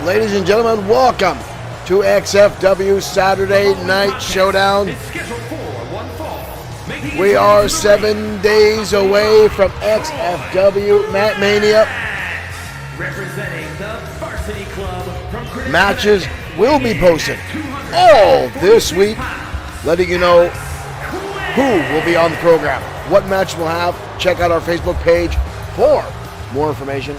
Ladies and gentlemen, welcome to XFW Saturday Night Showdown. We are 7 days away from XFW Matt Mania. Matches will be posted all this week, letting you know who will be on the program, what match we'll have. Check out our Facebook page for more information.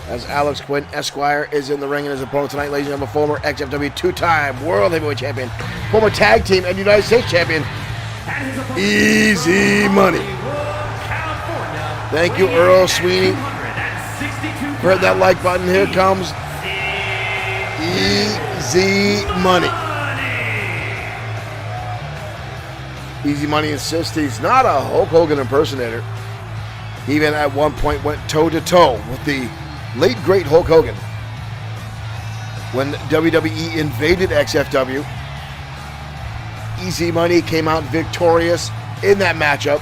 As Alex Quinn Esquire is in the ring and his opponent tonight, ladies and gentlemen, former XFW two-time World Heavyweight Champion, former Tag Team and United States Champion, Easy Money. Thank you, Earl Sweeney. Hit that like button. Here comes Easy Money. Easy Money insists he's not a Hulk Hogan impersonator. He even at one point went toe-to-toe with the late great Hulk Hogan when WWE invaded XFW. Easy Money came out victorious in that matchup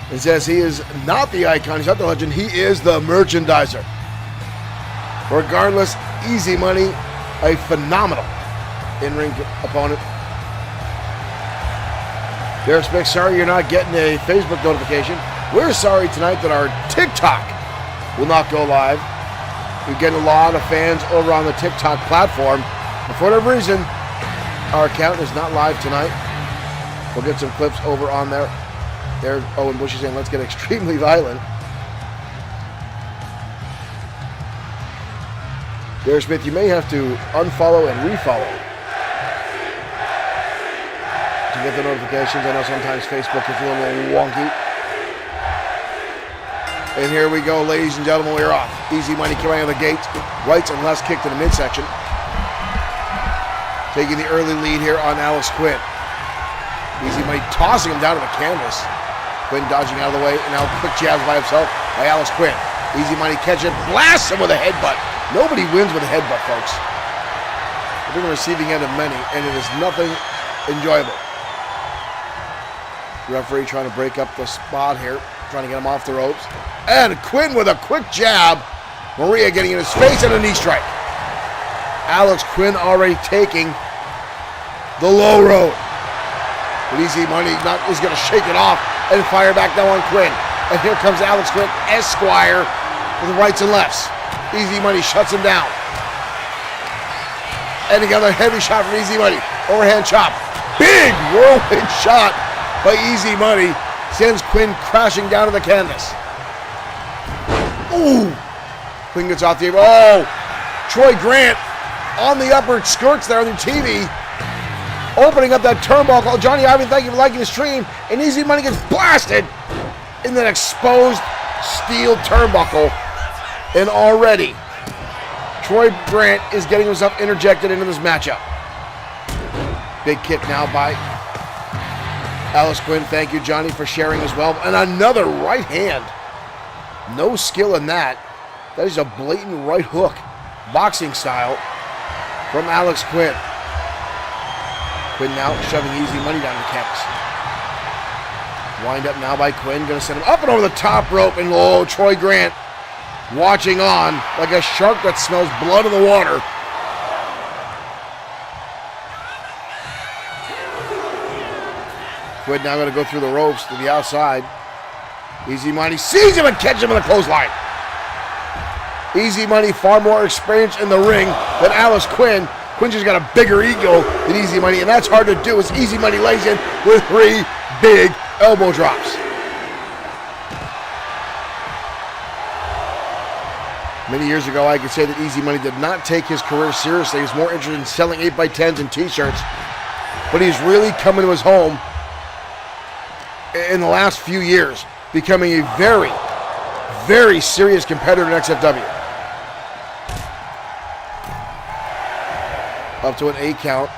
and says he is not the icon, he's not the legend, he is the merchandiser. Regardless, Easy Money, a phenomenal in-ring opponent. Derek Spick, sorry you're not getting a Facebook notification. We're sorry tonight that our TikTok will not go live. We're getting a lot of fans over on the TikTok platform, but for whatever reason, our account is not live tonight. We'll get some clips over on there. There's Owen Bush is saying, let's get extremely violent. Derek Smith, you may have to unfollow and refollow to get the notifications. I know sometimes Facebook is a little wonky. And here we go, ladies and gentlemen, we're off. Easy Money coming out of the gates. Rights and lefts kick to the midsection. Taking the early lead here on Alex Quinn. Easy Money tossing him down to the canvas. Quinn dodging out of the way, and now quick jabs by himself by Alex Quinn. Easy Money catches, blasts him with a headbutt. Nobody wins with a headbutt, folks. We're on the receiving end of many, and it is nothing enjoyable. Referee trying to break up the spot here, trying to get him off the ropes. And Quinn with a quick jab. Maria getting in his face and a knee strike. Alex Quinn already taking the low road. But Easy Money is going to shake it off and fire back down on Quinn. And here comes Alex Quinn Esquire with the rights and lefts. Easy Money shuts him down. And another heavy shot from Easy Money. Overhand chop. Big whirlwind shot by Easy Money. Sends Quinn crashing down to the canvas. Ooh! Quinn gets off the apron. Oh! Troy Grant on the upper skirts there on the TV. Opening up that turnbuckle. Johnny Ivan, thank you for liking the stream. And Easy Money gets blasted in that exposed steel turnbuckle. And already, Troy Grant is getting himself interjected into this matchup. Big kick now by Alex Quinn. Thank you, Johnny, for sharing as well. And another right hand. No skill in that. That is a blatant right hook, boxing style, from Alex Quinn. Quinn now shoving Easy Money down the canvas. Wind up now by Quinn. Going to send him up and over the top rope. And oh, Troy Grant watching on like a shark that smells blood in the water. Quinn now going to go through the ropes to the outside. Easy Money sees him and catches him in the clothesline. Easy Money far more experienced in the ring than Alex Quinn. Quinn just got a bigger ego than Easy Money, and that's hard to do as Easy Money lays in with 3 big elbow drops. Many years ago, I could say that Easy Money did not take his career seriously. He was more interested in selling 8x10s and t-shirts. But he's really coming to his home in the last few years, becoming a very, very serious competitor in XFW. Up to an 8 count.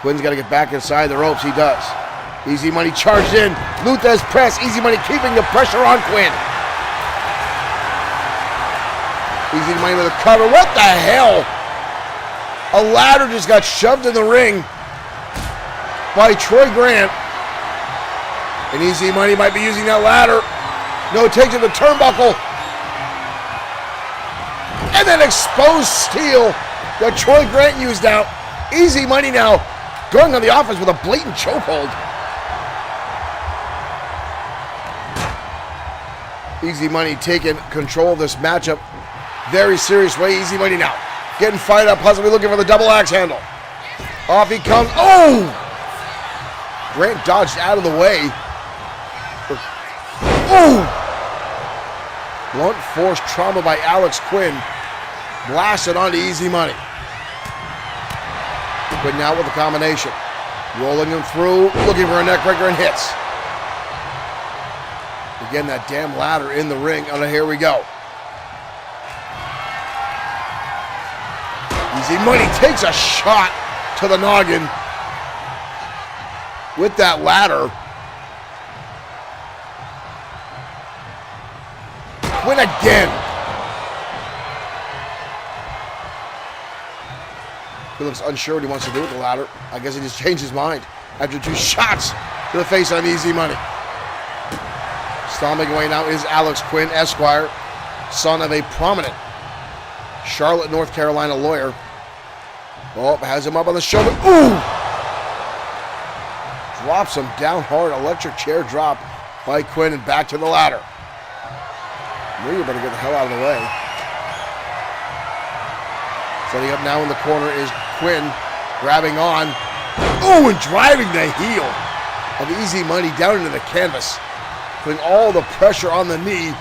Quinn's got to get back inside the ropes. He does. Easy Money charged in. Luthez press. Easy Money keeping the pressure on Quinn. Easy Money with a cover. What the hell? A ladder just got shoved in the ring by Troy Grant. And Easy Money might be using that ladder. No, takes it to the turnbuckle. And then exposed steel that Troy Grant used out. Easy Money now going on the offense with a blatant chokehold. Easy Money taking control of this matchup very serious way. Easy Money now getting fired up, possibly looking for the double axe handle. Off he comes. Oh! Grant dodged out of the way. Oh! Blunt force trauma by Alex Quinn. Blasted onto Easy Money. Quinn now with the combination. Rolling him through, looking for a neck breaker and hits. Again, that damn ladder in the ring. Oh, here we go. Easy Money takes a shot to the noggin with that ladder. Quinn again. He looks unsure what he wants to do with the ladder. I guess he just changed his mind after 2 shots to the face on Easy Money. Stomping away now is Alex Quinn, Esquire, son of a prominent Charlotte, North Carolina lawyer. Oh, has him up on the shoulder. Ooh! Drops him down hard. Electric chair drop by Quinn and back to the ladder. You better get the hell out of the way. Setting up now in the corner is Quinn, grabbing on. Ooh, and driving the heel of Easy Money down into the canvas. Putting all the pressure on the knee.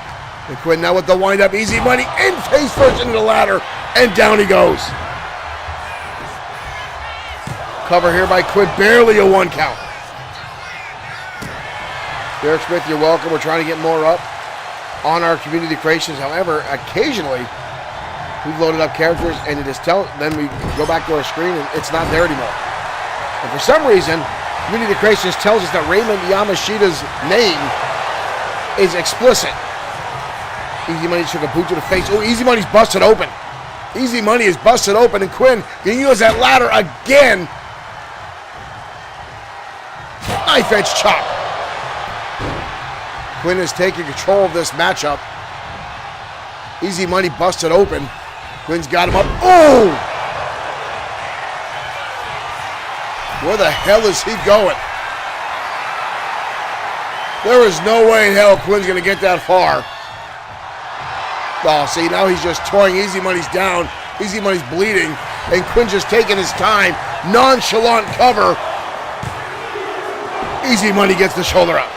And Quinn now with the wind-up. Easy Money in face first into the ladder. And down he goes. Cover here by Quinn. Barely a 1 count. Derek Smith, you're welcome. We're trying to get more up on our community creations. However, occasionally we've loaded up characters and then we go back to our screen and it's not there anymore. And for some reason, community creations tells us that Raymond Yamashita's name is explicit. Easy Money took a boot to the face. Oh, Easy Money's busted open. Easy Money is busted open, and Quinn can use that ladder again. Knife edge chop. Quinn is taking control of this matchup. Easy Money busted open. Quinn's got him up. Oh! Where the hell is he going? There is no way in hell Quinn's going to get that far. Oh, see, now he's just toying. Easy Money's down. Easy Money's bleeding. And Quinn's just taking his time. Nonchalant cover. Easy Money gets the shoulder up.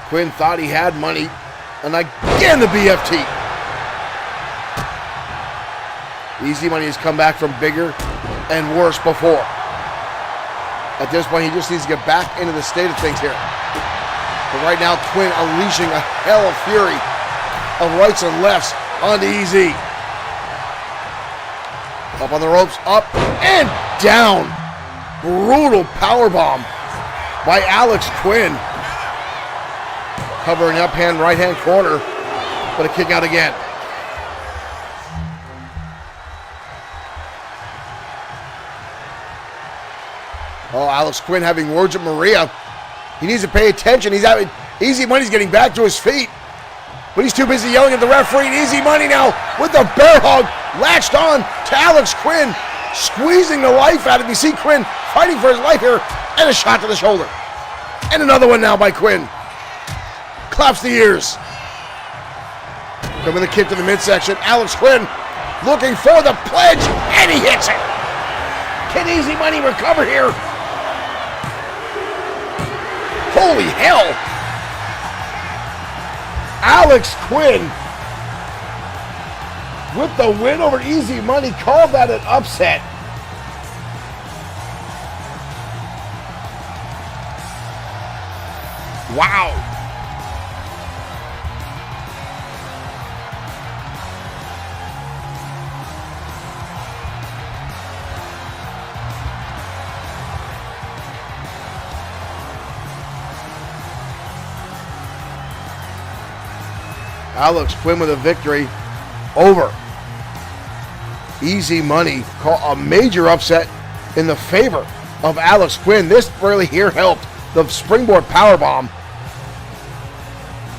Quinn thought he had money. And again, the BFT. Easy Money has come back from bigger and worse before. At this point, he just needs to get back into the state of things here. But right now, Quinn unleashing a hell of fury of rights and lefts onto Easy. Up on the ropes, up and down. Brutal powerbomb by Alex Quinn. Covering up hand, right hand corner, but a kick out again. Oh, Alex Quinn having words with Maria. He needs to pay attention. Easy Money's getting back to his feet, but he's too busy yelling at the referee. And Easy Money now with the bear hug latched on to Alex Quinn, squeezing the life out of him. You see Quinn fighting for his life here, and a shot to the shoulder. And another one now by Quinn. Claps the ears. Coming the kick to the midsection. Alex Quinn looking for the pledge, and he hits it. Can Easy Money recover here? Holy hell! Alex Quinn with the win over Easy Money. Called that an upset. Wow. Alex Quinn with a victory over Easy Money call a major upset in the favor of Alex Quinn. This really here helped. The springboard powerbomb.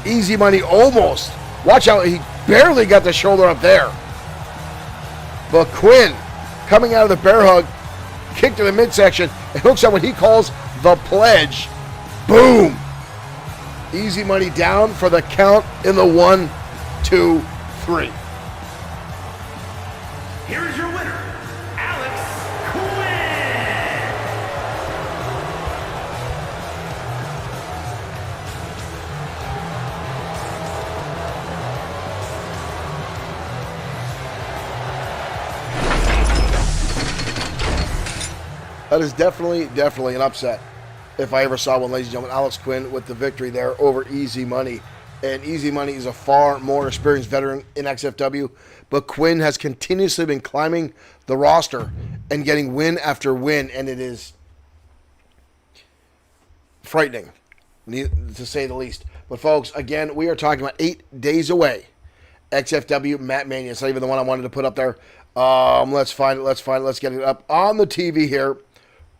Easy Money almost. Watch out, he barely got the shoulder up there. But Quinn, coming out of the bear hug, kick to the midsection, and hooks up what he calls the pledge. Boom! Easy Money down for the count in the 1, 2, 3. Here is your winner, Alex Quinn. That is definitely an upset. If I ever saw one, ladies and gentlemen. Alex Quinn with the victory there over Easy Money. And Easy Money is a far more experienced veteran in XFW, but Quinn has continuously been climbing the roster and getting win after win, and it is frightening, to say the least. But folks, again, we are talking about 8 days away. XFW Matt Mania. It's not even the one I wanted to put up there. Let's find it. Let's get it up on the TV here.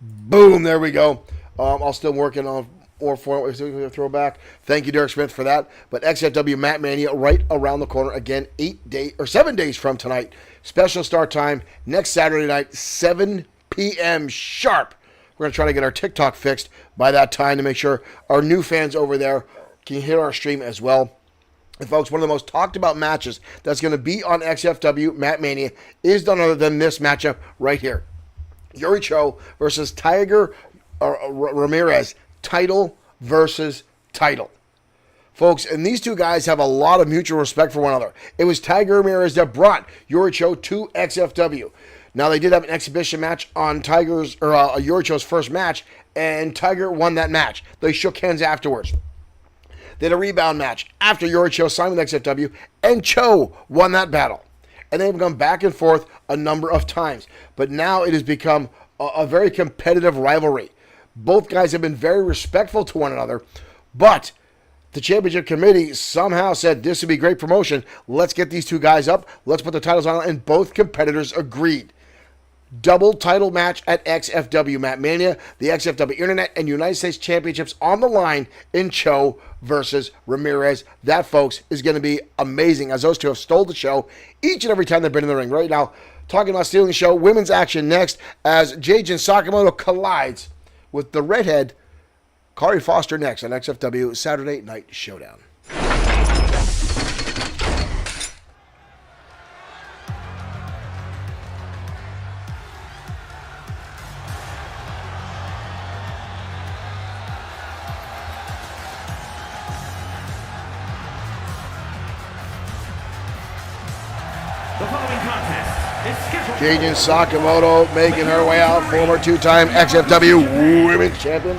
Boom, there we go. I'll still working on or for throwback. Thank you, Derek Smith, for that. But XFW Matt Mania right around the corner again. 7 days from tonight. Special start time next Saturday night, 7 p.m. sharp. We're gonna try to get our TikTok fixed by that time to make sure our new fans over there can hear our stream as well. And folks, one of the most talked about matches that's going to be on XFW Matt Mania is none other than this matchup right here. Yuri Cho versus Tiger Ramirez. Title versus title. Folks, and these two guys have a lot of mutual respect for one another. It was Tiger Ramirez that brought Yuri Cho to XFW. Now, they did have an exhibition match on Yuri Cho's first match, and Tiger won that match. They shook hands afterwards. They had a rebound match after Yuri Cho signed with XFW, and Cho won that battle. And they've gone back and forth a number of times. But now it has become a very competitive rivalry. Both guys have been very respectful to one another, but the championship committee somehow said this would be great promotion. Let's get these two guys up. Let's put the titles on, and both competitors agreed. Double title match at XFW Matt Mania. The XFW Internet and United States Championships on the line in Cho versus Ramirez. That, folks, is going to be amazing, as those two have stole the show each and every time they've been in the ring. Right now, talking about stealing the show, women's action next as Jade Sakamoto collides with the redhead Kari Foster next on XFW Saturday Night Showdown. Jade Sakamoto making her way out, former two-time XFW Women's Champion.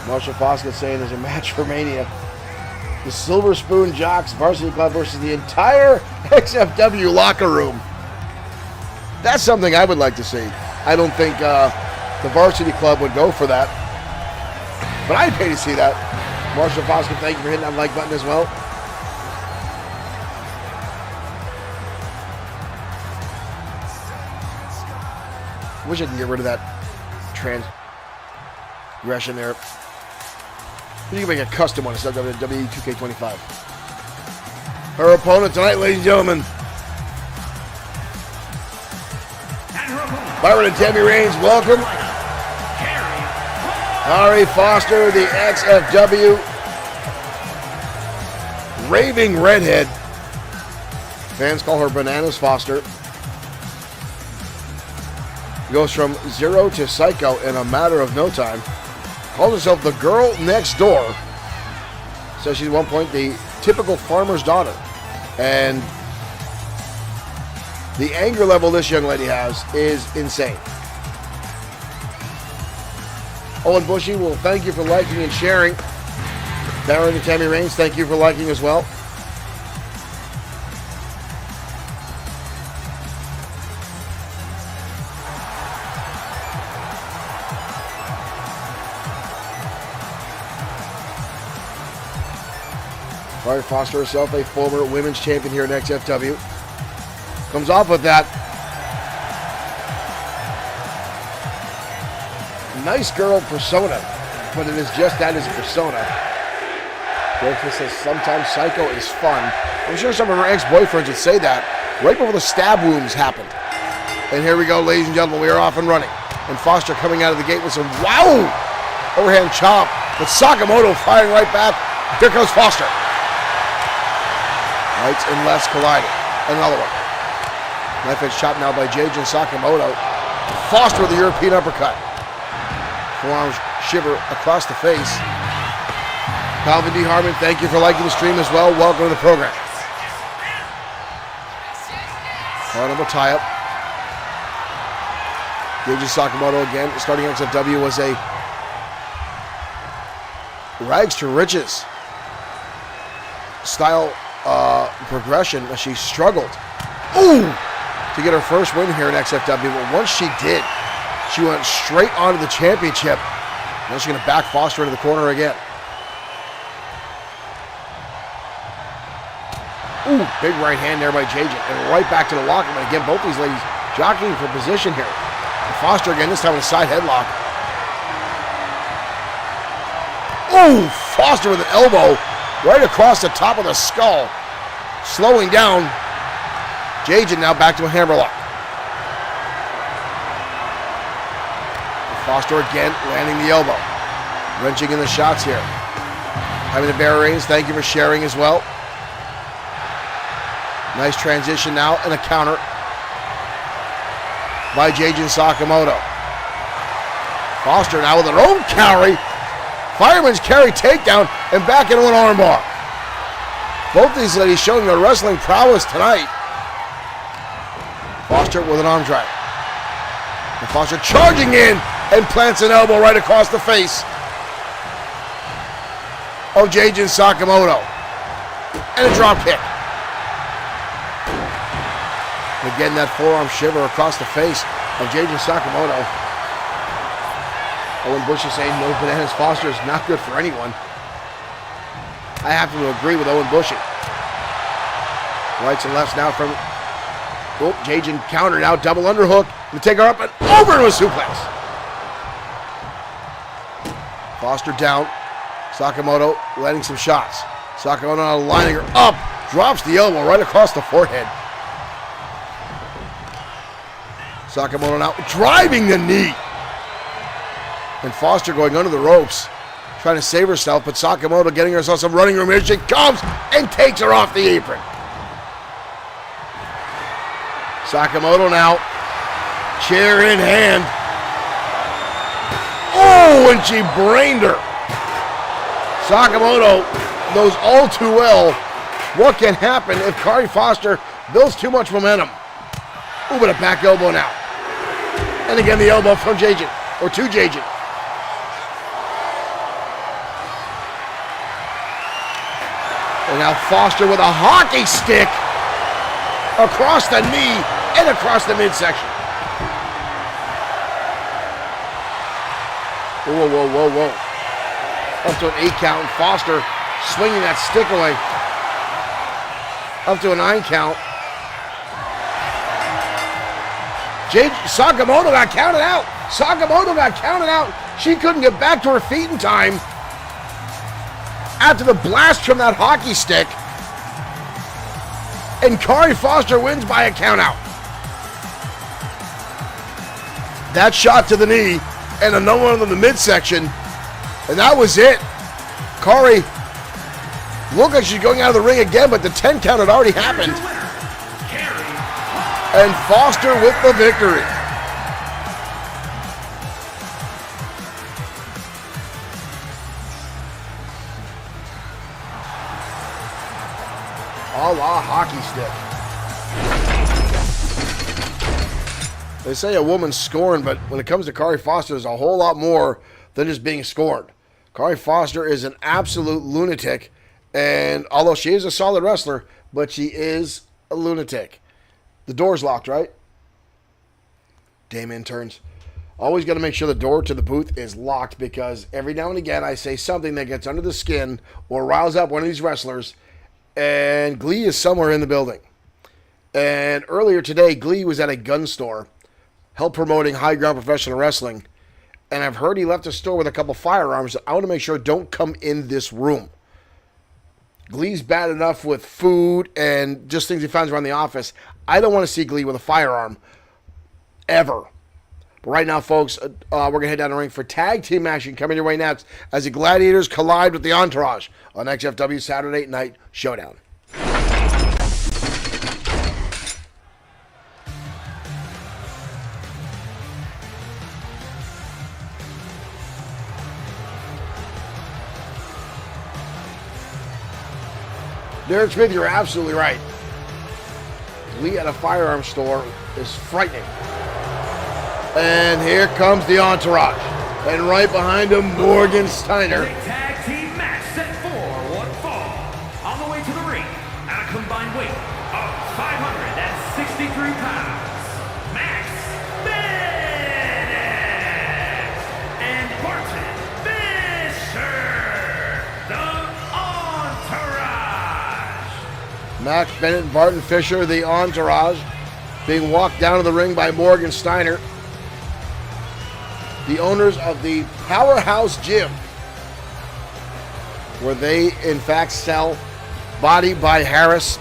Marshall Foskett saying there's a match for Mania. The Silver Spoon Jocks Varsity Club versus the entire XFW locker room. That's something I would like to see. I don't think the Varsity Club would go for that, but I'd pay to see that. Marshall Foskett, thank you for hitting that like button as well. Wish I could get rid of that transgression there. You can make a custom one instead of WWE 2K25. Her opponent tonight, ladies and gentlemen, Byron and Tammy Reigns, welcome. Kari Foster, the XFW raving redhead. Fans call her Bananas Foster. Goes from zero to psycho in a matter of no time. Calls herself the girl next door. Says she's at one point the typical farmer's daughter. And the anger level this young lady has is insane. Owen Bushy, well, thank you for liking and sharing. Baron and Tammy Reigns, thank you for liking as well. Kari Foster herself, a former women's champion here in XFW. Comes off with that. Nice girl persona, but it is just that, is a persona. Dorothy says sometimes Psycho is fun. I'm sure some of her ex-boyfriends would say that right before the stab wounds happened. And here we go, ladies and gentlemen, we are off and running. And Foster coming out of the gate with some overhand chop. But Sakamoto firing right back. Here comes Foster. Rights and lefts colliding. Another one. Knife edge chop now by J.J. Sakamoto. Foster with the European uppercut. Forearm shiver across the face. Calvin D. Harmon, thank you for liking the stream as well. Welcome to the program. Horrible tie-up. J.J. Sakamoto again, starting XFW, was a rags to riches style progression as she struggled to get her first win here in XFW. But once she did, she went straight onto the championship. Now she's going to back Foster into the corner again. Big right hand there by JJ. And right back to the locker. But again, both these ladies jockeying for position here. And Foster again, this time with a side headlock. Foster with an elbow right across the top of the skull. Slowing down. JJ now back to a hammerlock. Foster again landing the elbow. Wrenching in the shots here. Having the bear reins, thank you for sharing as well. Nice transition now and a counter by J.J. Sakamoto. Foster now with her own carry. Fireman's carry takedown and back into an armbar. Both these ladies showing their wrestling prowess tonight. Foster with an arm drag. And Foster charging in and plants an elbow right across the face of J.J. Sakamoto. And a drop kick. Again, that forearm shiver across the face of J.J. Sakamoto. Owen Bush is saying no bananas Foster is not good for anyone. I have to agree with Owen Bush. Rights and lefts now from J.J. counter now, double underhook. To take her up and over to a suplex. Foster down. Sakamoto letting some shots. Sakamoto now lining her up. Drops the elbow right across the forehead. Sakamoto now driving the knee. And Foster going under the ropes, trying to save herself, but Sakamoto getting herself some running room. Here she comes and takes her off the apron. Sakamoto now, chair in hand. And she brained her. Sakamoto knows all too well what can happen if Kari Foster builds too much momentum. But a back elbow now. And again, the elbow from JJ, or to JJ. And now Foster with a hockey stick across the knee and across the midsection. Whoa. Up to an 8 count. Foster swinging that stick away. Up to a 9 count. Sakamoto got counted out. She couldn't get back to her feet in time after the blast from that hockey stick. And Kari Foster wins by a count out. That shot to the knee and another one in the midsection. And that was it. Kari looked like she's going out of the ring again, but the 10 count had already happened. And Foster with the victory. A la hockey stick. They say a woman's scorned, but when it comes to Kari Foster, there's a whole lot more than just being scorned. Kari Foster is an absolute lunatic, and although she is a solid wrestler, but she is a lunatic. The door's locked, right? Damn interns. Always got to make sure the door to the booth is locked, because every now and again I say something that gets under the skin or riles up one of these wrestlers, And Glee is somewhere in the building. And earlier today, Glee was at a gun store, help promoting High Ground Professional Wrestling. And I've heard he left the store with a couple firearms that I want to make sure don't come in this room. Glee's bad enough with food and just things he finds around the office. I don't want to see Glee with a firearm ever. But right now, folks, we're going to head down the ring for tag team action coming your way next as the Gladiators collide with the Entourage on XFW Saturday Night Showdown. Derek Smith, you're absolutely right. Glee at a firearms store is frightening. And here comes the Entourage. And right behind him, Morgan Steiner. A tag team match set for one fall. On the way to the ring, at a combined weight of 563 pounds, Max Bennett and Barton Fisher, the Entourage. Max Bennett and Barton Fisher, the Entourage, being walked down to the ring by Morgan Steiner, the owners of the Powerhouse Gym, where they in fact sell Body by Harris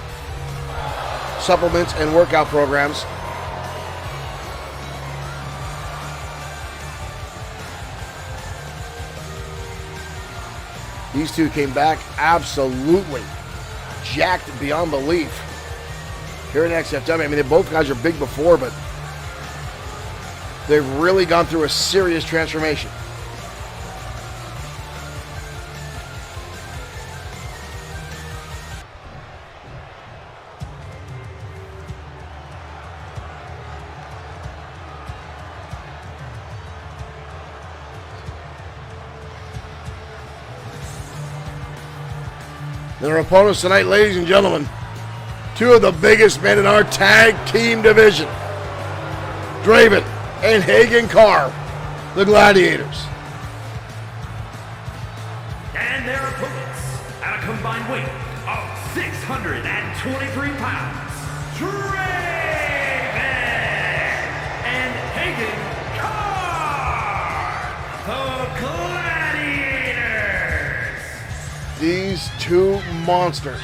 supplements and workout programs. These two came back absolutely jacked beyond belief here in XFW. I mean, both guys are big before, but they've really gone through a serious transformation. And our opponents tonight, ladies and gentlemen, two of the biggest men in our tag team division, Draven and Hagen Carr, the Gladiators. And their opponents, at a combined weight of 623 pounds, Draven and Hagen Carr, the Gladiators. These two monsters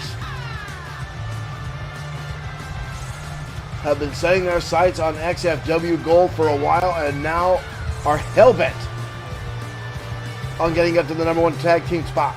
have been setting their sights on XFW Gold for a while and now are hell-bent on getting up to the number one tag team spot.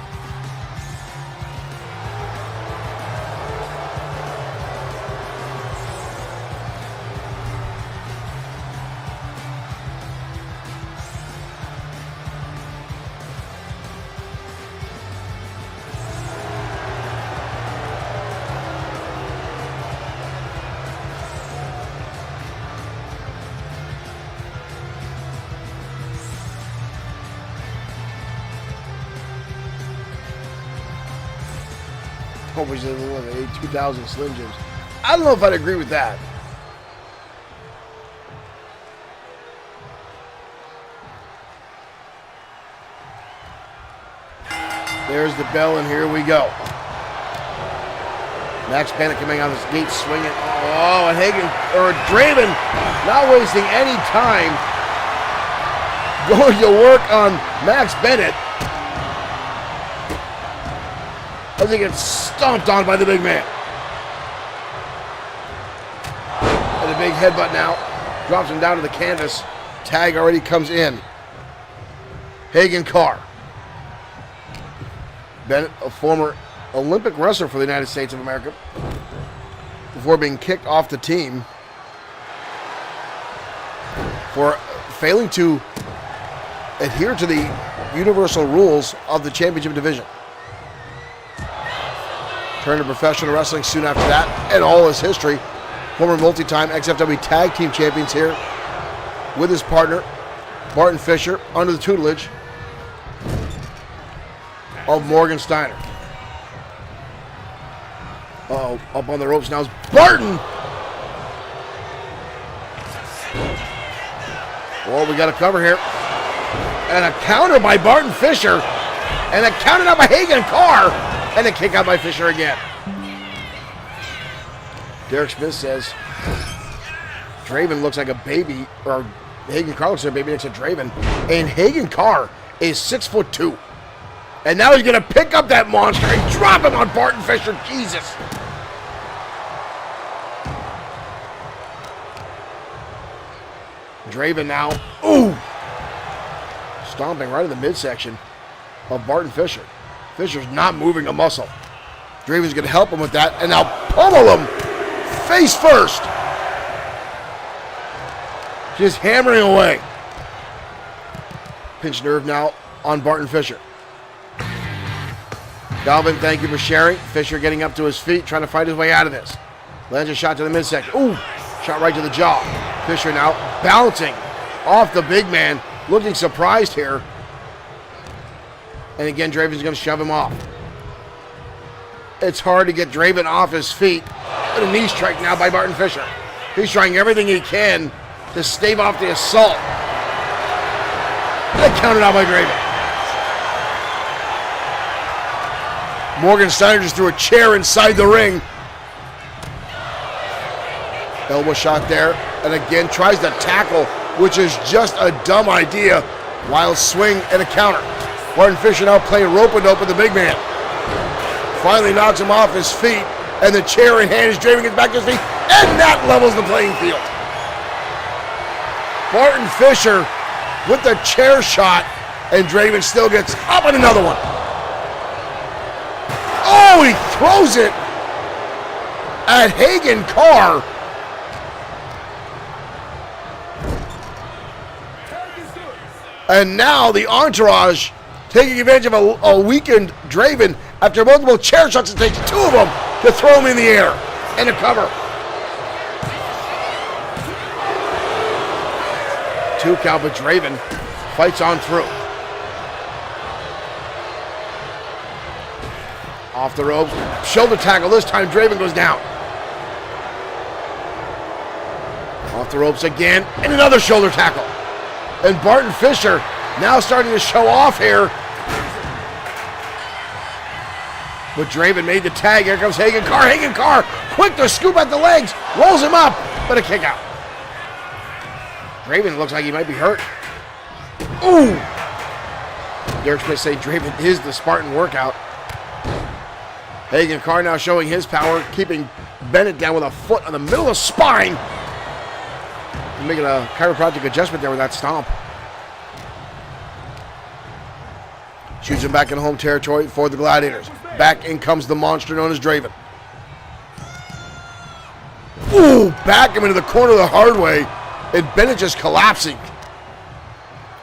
Which is 2,000 Slim Jims. I don't know if I'd agree with that. There's the bell, and here we go. Max Bennett coming out of his gate swinging. Oh, and Draven not wasting any time going to work on Max Bennett as he gets stomped on by the big man. And a big headbutt now. Drops him down to the canvas. Tag already comes in. Hagen Carr. Bennett, a former Olympic wrestler for the United States of America, before being kicked off the team for failing to adhere to the universal rules of the championship division. Turned to professional wrestling soon after that, and all his history. Former multi-time XFW Tag Team Champions here with his partner, Barton Fisher, under the tutelage of Morgan Steiner. Uh-oh, up on the ropes now is Barton! Well, we got a cover here. And a counter by Barton Fisher. And a counter out by Hagen Carr. And a kick out by Fisher again. Derek Smith says Draven looks like a baby, or Hagen Carr looks like a baby next to Draven. And Hagen Carr is 6'2". And now he's going to pick up that monster and drop him on Barton Fisher. Jesus. Draven now. Ooh. Stomping right in the midsection of Barton Fisher. Fisher's not moving a muscle. Draven's going to help him with that. And now pummel him face first. Just hammering away. Pinch nerve now on Barton Fisher. Galvin, thank you for sharing. Fisher getting up to his feet, trying to fight his way out of this. Lands a shot to the midsection. Ooh, shot right to the jaw. Fisher now bouncing off the big man, looking surprised here. And again, Draven's going to shove him off. It's hard to get Draven off his feet. And a knee strike now by Barton Fisher. He's trying everything he can to stave off the assault. That counted out by Draven. Morgan Steiner just threw a chair inside the ring. Elbow shot there. And again tries to tackle, which is just a dumb idea. Wild swing and a counter. Barton Fisher now playing rope-a-dope with the big man. Finally knocks him off his feet. And the chair in hand as Draven gets back to his feet. And that levels the playing field. Barton Fisher with the chair shot. And Draven still gets up on another one. Oh, he throws it at Hagen Carr. And now the entourage taking advantage of a weakened Draven after multiple chair shots. It takes two of them to throw him in the air and a cover. 2 count, but Draven fights on through. Off the ropes, shoulder tackle. This time Draven goes down. Off the ropes again, and another shoulder tackle. And Barton Fisher now starting to show off here. But Draven made the tag. Here comes Hagen Carr. Hagen Carr, quick to scoop at the legs, rolls him up, but a kick out. Draven looks like he might be hurt. Ooh! Derek Smith say Draven is the Spartan workout. Hagen Carr now showing his power, keeping Bennett down with a foot on the middle of the spine. Making a chiropractic adjustment there with that stomp. Shoots him back in home territory for the Gladiators. Back in comes the monster known as Draven. Ooh, back him into the corner the hard way. And Bennett just collapsing.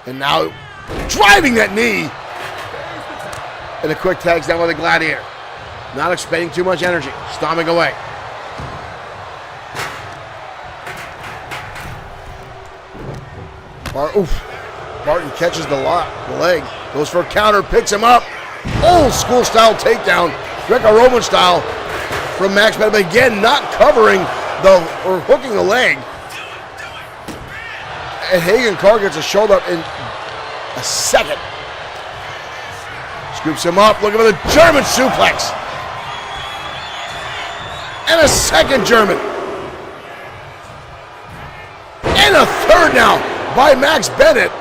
And now driving that knee. And a quick tags down by the Gladiator. Not expending too much energy. Stomping away. Barton catches the leg. Goes for a counter. Picks him up. Old school style takedown. Greco-Roman style from Max Bennett. But again, not covering or hooking the leg. And Hagen Carr gets a shoulder up in a second. Scoops him up. Looking for the German suplex. And a second German. And a third now by Max Bennett.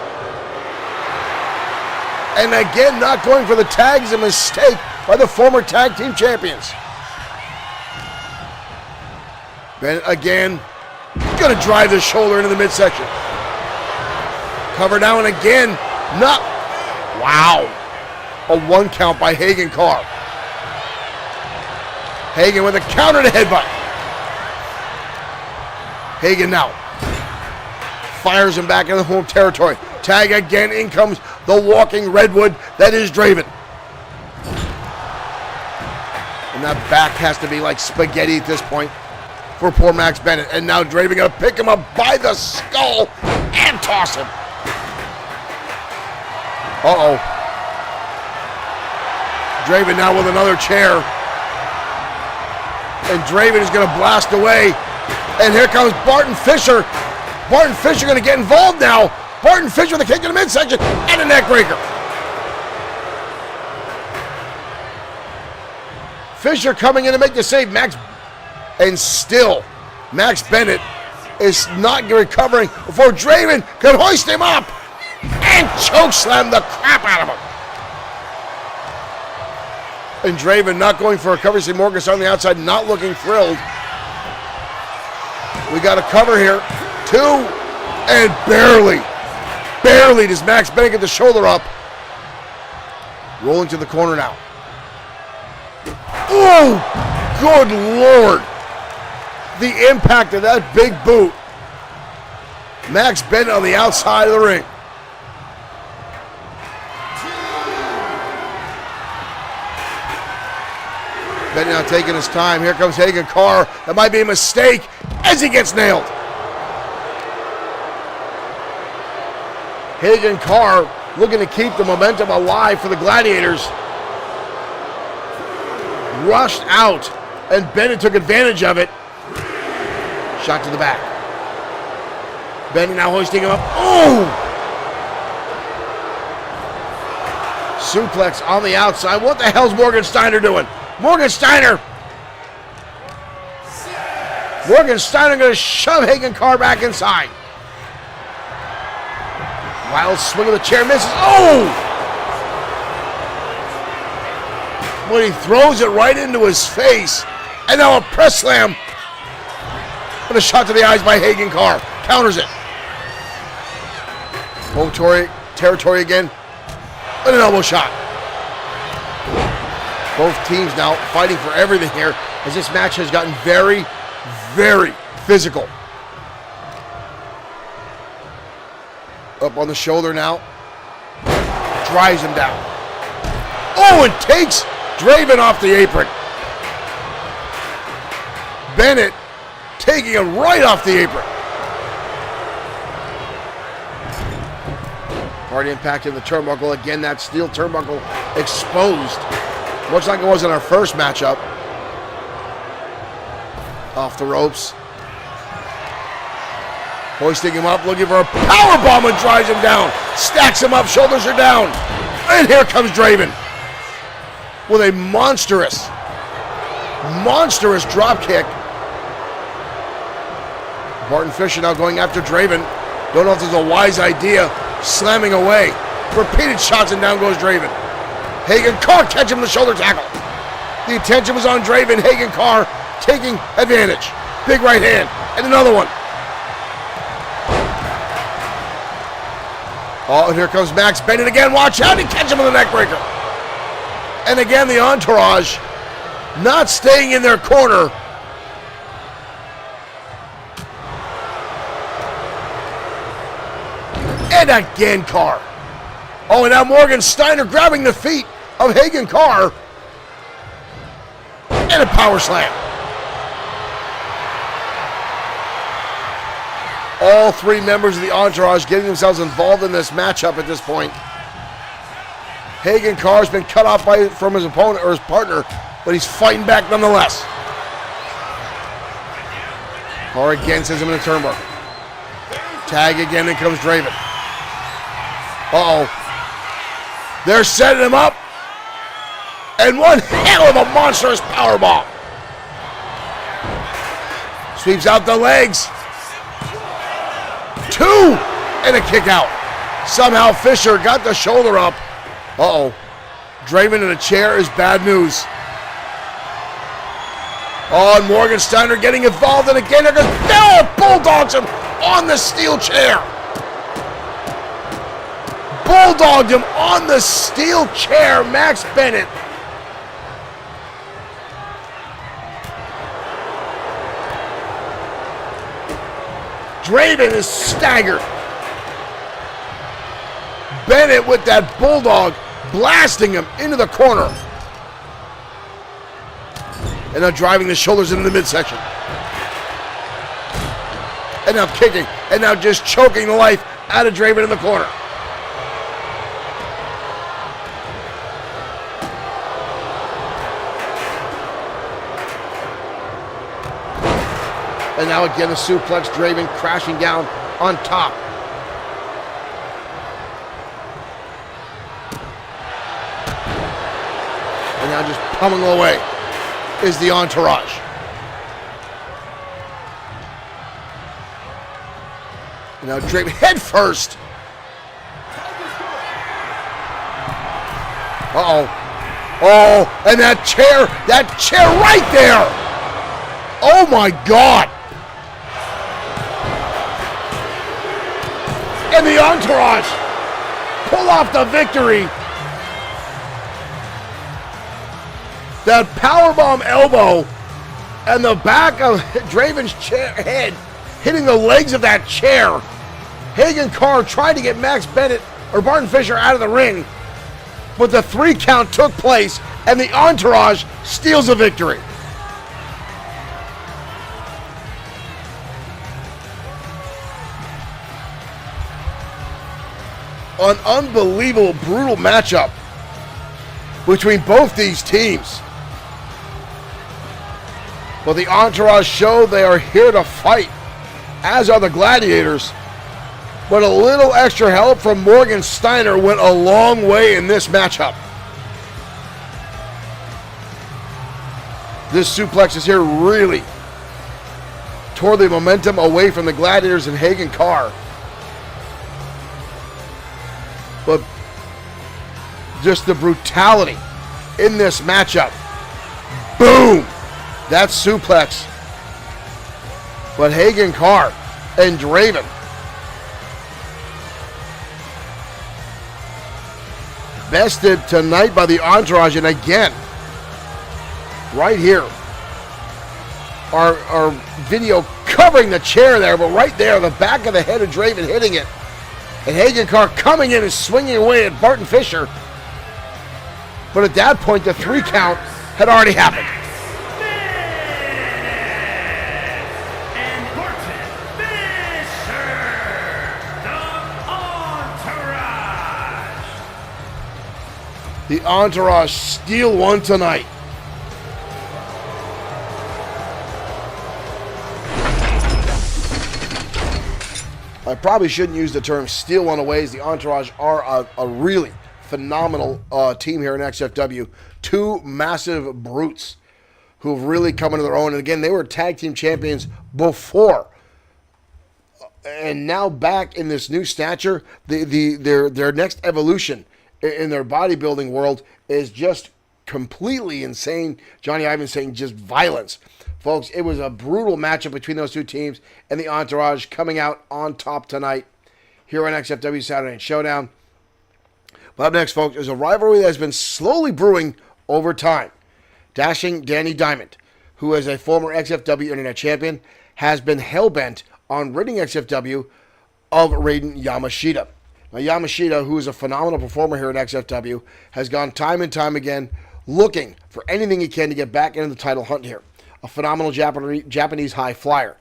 And again, not going for the tag is a mistake by the former tag team champions. Bennett again, going to drive the shoulder into the midsection. Cover down again, not, wow. A 1 count by Hagen Carr. Hagen with a counter to headbutt. Hagen now fires him back into the home territory. Tag again, in comes the walking redwood that is Draven. And that back has to be like spaghetti at this point for poor Max Bennett. And now Draven gonna pick him up by the skull and toss him. Uh-oh. Draven now with another chair. And Draven is going to blast away. And here comes Barton Fisher. Barton Fisher going to get involved now. Barton Fisher with a kick in the midsection and a neck breaker. Fisher coming in to make the save. Max And still, Max Bennett is not recovering before Draven can hoist him up and chokeslam the crap out of him. And Draven not going for a cover. See Morgan on the outside, not looking thrilled. We got a cover here. 2, and barely does Max Bennett get the shoulder up. Rolling to the corner now. Oh, good Lord. The impact of that big boot. Max Bennett on the outside of the ring. Bennett now taking his time. Here comes Hagen Carr. That might be a mistake as he gets nailed. Hagen Carr looking to keep the momentum alive for the Gladiators. Rushed out, and Bennett took advantage of it. Shot to the back. Bennett now hoisting him up. Oh! Suplex on the outside. What the hell's Morgan Steiner doing? Morgan Steiner going to shove Hagen Carr back inside. Wild swing of the chair, misses. Oh! But he throws it right into his face. And now a press slam. And a shot to the eyes by Hagen Carr. Counters it. Home territory again. And an elbow shot. Both teams now fighting for everything here as this match has gotten very, very physical. Up on the shoulder now. Drives him down. Oh, and takes Draven off the apron. Bennett taking him right off the apron. Hard impact in the turnbuckle. Again, that steel turnbuckle exposed. Much like it was in our first matchup. Off the ropes. Hoisting him up, looking for a powerbomb and drives him down. Stacks him up, shoulders are down. And here comes Draven with a monstrous drop kick. Martin Fisher now going after Draven. Don't know if this is a wise idea. Slamming away. Repeated shots and down goes Draven. Hagen Carr catching him the shoulder tackle. The attention was on Draven. Hagen Carr taking advantage. Big right hand. And another one. Oh, and here comes Max Bennett again. Watch out. He catches him with a neck breaker. And again, the entourage not staying in their corner. And again, Carr. Oh, and now Morgan Steiner grabbing the feet of Hagen Carr. And a power slam. All 3 members of the entourage getting themselves involved in this matchup at this point. Hagen Carr's been cut off from his opponent or his partner, but he's fighting back nonetheless. Carr again sends him in a turnbuckle. Tag again, and comes Draven. Uh-oh. They're setting him up. And one hell of a monstrous powerbomb. Sweeps out the legs. 2 and a kick out. Somehow Fisher got the shoulder up. Uh-oh. Draven in a chair is bad news. Oh, and Morgan Steiner getting involved, and again, there bulldogs him on the steel chair. Bulldogged him on the steel chair, Max Bennett. Draven is staggered. Bennett with that bulldog blasting him into the corner. And now driving the shoulders into the midsection. And now kicking. And now just choking the life out of Draven in the corner. And now again a suplex, Draven crashing down on top. And now just pummeling away is the entourage. Now Draven head first. Uh-oh. Oh, and that chair right there. Oh my God. And the Entourage pull off the victory. That powerbomb elbow and the back of Draven's head hitting the legs of that chair. Hagen Carr tried to get Max Bennett or Barton Fisher out of the ring, but the 3 count took place and the Entourage steals a victory. An unbelievable, brutal matchup between both these teams. But the Entourage show they are here to fight, as are the Gladiators. But a little extra help from Morgan Steiner went a long way in this matchup. This suplex is here really tore the momentum away from the Gladiators and Hagen Carr. But just the brutality in this matchup. Boom! That suplex. But Hagen Carr and Draven bested tonight by the Entourage. And again, right here, our video covering the chair there, but right there, the back of the head of Draven hitting it. And Hagen Carr coming in and swinging away at Barton Fisher. But at that point, the 3 count had already happened. And Barton Fisher, the Entourage. The Entourage steal one tonight. I probably shouldn't use the term steal one away, as the Entourage are a really phenomenal team here in XFW. 2 massive brutes who've really come into their own. And again, they were tag team champions before. And now back in this new stature, their next evolution in their bodybuilding world is just completely insane. Johnny Ivan saying just violence. Folks, it was a brutal matchup between those 2 teams, and the Entourage coming out on top tonight here on XFW Saturday Night Showdown. But up next, folks, is a rivalry that has been slowly brewing over time. Dashing Danny Diamond, who is a former XFW Internet Champion, has been hell-bent on ridding XFW of Raiden Yamashita. Now, Yamashita, who is a phenomenal performer here at XFW, has gone time and time again looking for anything he can to get back into the title hunt here. A phenomenal Japanese high flyer.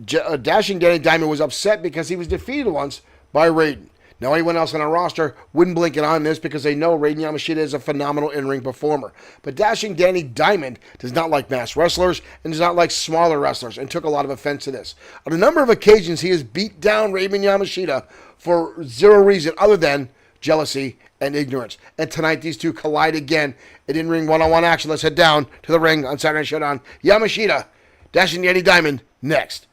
Dashing Danny Diamond was upset because he was defeated once by Raiden. Now, anyone else on our roster wouldn't blink an eye on this because they know Raiden Yamashita is a phenomenal in-ring performer. But Dashing Danny Diamond does not like masked wrestlers and does not like smaller wrestlers, and took a lot of offense to this. On a number of occasions, he has beat down Raiden Yamashita for zero reason other than jealousy and ignorance. And tonight, these 2 collide again in in-ring one-on-one action. Let's head down to the ring on Saturday Night Showdown. Yamashita, Dashing Danny Diamond, next.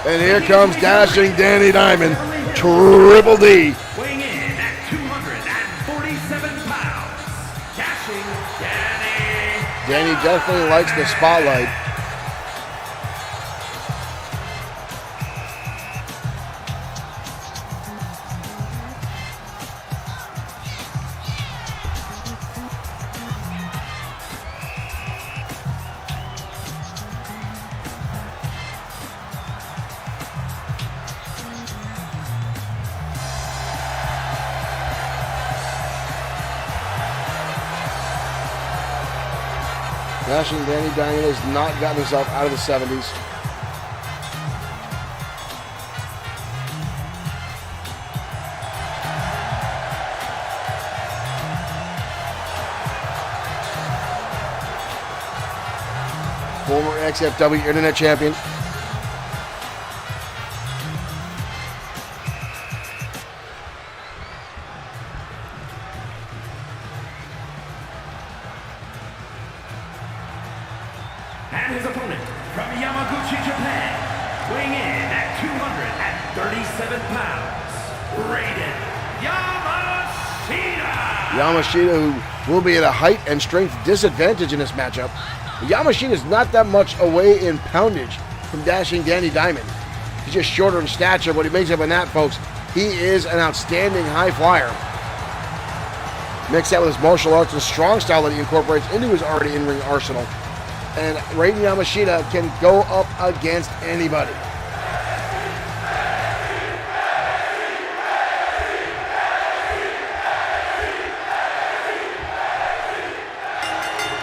And here comes Dashing Danny Diamond, Triple D. Weighing in at 247 pounds, Dashing Danny. Danny definitely likes the spotlight. Dashing Danny Diamond has not gotten himself out of the 70s. Former XFW Internet Champion. And his opponent from Yamaguchi, Japan, weighing in at 237 pounds, Raiden Yamashita. Yamashita, who will be at a height and strength disadvantage in this matchup. Yamashita is not that much away in poundage from Dashing Danny Diamond. He's just shorter in stature, but he makes up in that, folks. He is an outstanding high flyer. Mix that with his martial arts and strong style that he incorporates into his already in-ring arsenal. And Raiden Yamashita can go up against anybody.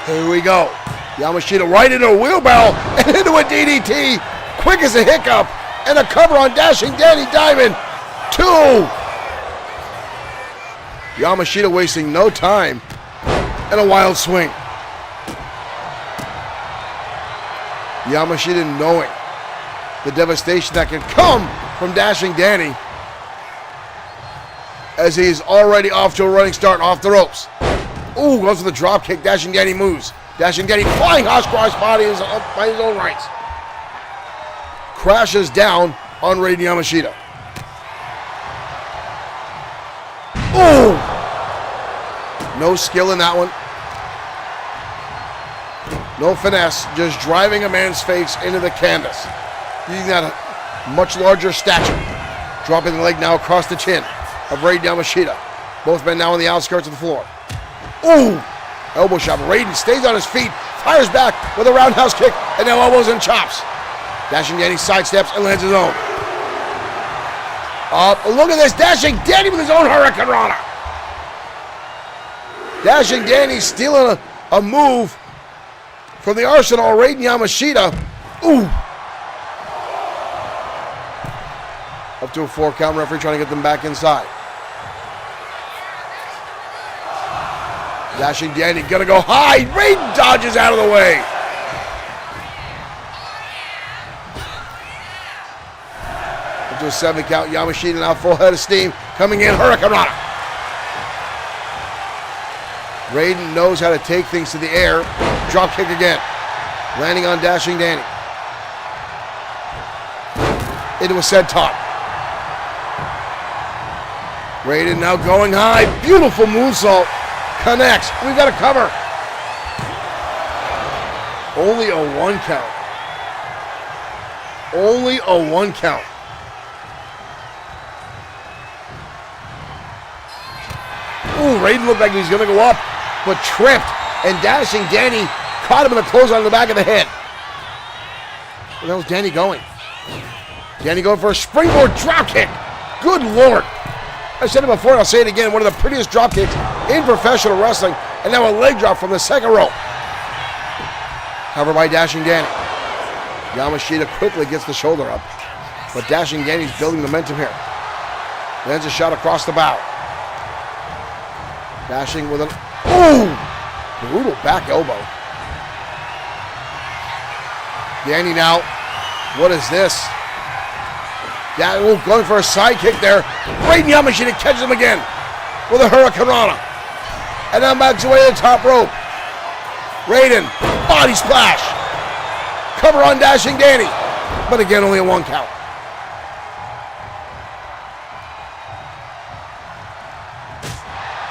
Here we go. Yamashita right into a wheelbarrow and into a DDT. Quick as a hiccup. And a cover on Dashing Danny Diamond. 2. Yamashita wasting no time. And a wild swing. Yamashita knowing the devastation that can come from Dashing Danny, as he's already off to a running start off the ropes. Ooh, goes for the drop kick. Dashing Danny moves. Dashing Danny flying hot cross body by his own rights. Crashes down on Raiden Yamashita. Ooh! No skill in that one. No finesse, just driving a man's face into the canvas. Using that much larger stature. Dropping the leg now across the chin of Raiden Yamashita. Both men now on the outskirts of the floor. Ooh! Elbow shot. Raiden stays on his feet, fires back with a roundhouse kick, and now elbows and chops. Dashing Danny sidesteps and lands his own. Look at this. Dashing Danny with his own Hurricane Rana. Dashing Danny stealing a move from the arsenal of Raiden Yamashita. Ooh! Up to a 4 count. Referee trying to get them back inside. Dashing Danny gonna go high. Raiden dodges out of the way. Up to a 7 count. Yamashita now full head of steam. Coming in. Hurricane Rana. Raiden knows how to take things to the air. Drop kick again. Landing on Dashing Danny. Into a senton. Raiden now going high. Beautiful moonsault. Connects. We've got a cover. Only a 1 count. Only a 1 count. Ooh, Raiden looked like he was going to go up, but tripped. And Dashing Danny caught him in the clothesline on the back of the head. Where the hell's Danny going? Danny going for a springboard drop kick. Good Lord. I said it before and I'll say it again. One of the prettiest drop kicks in professional wrestling. And now a leg drop from the second rope. Covered by Dashing Danny. Yamashita quickly gets the shoulder up. But Dashing Danny's building momentum here. Lands a shot across the bow. Dashing with an... Ooh! Brutal back elbow. Danny now. What is this? Yeah, going for a side kick there. Raiden Yamashita catches him again with a Hurricane Rana. And now backs away to the top rope. Raiden, body splash. Cover on Dashing Danny. But again, only a 1 count.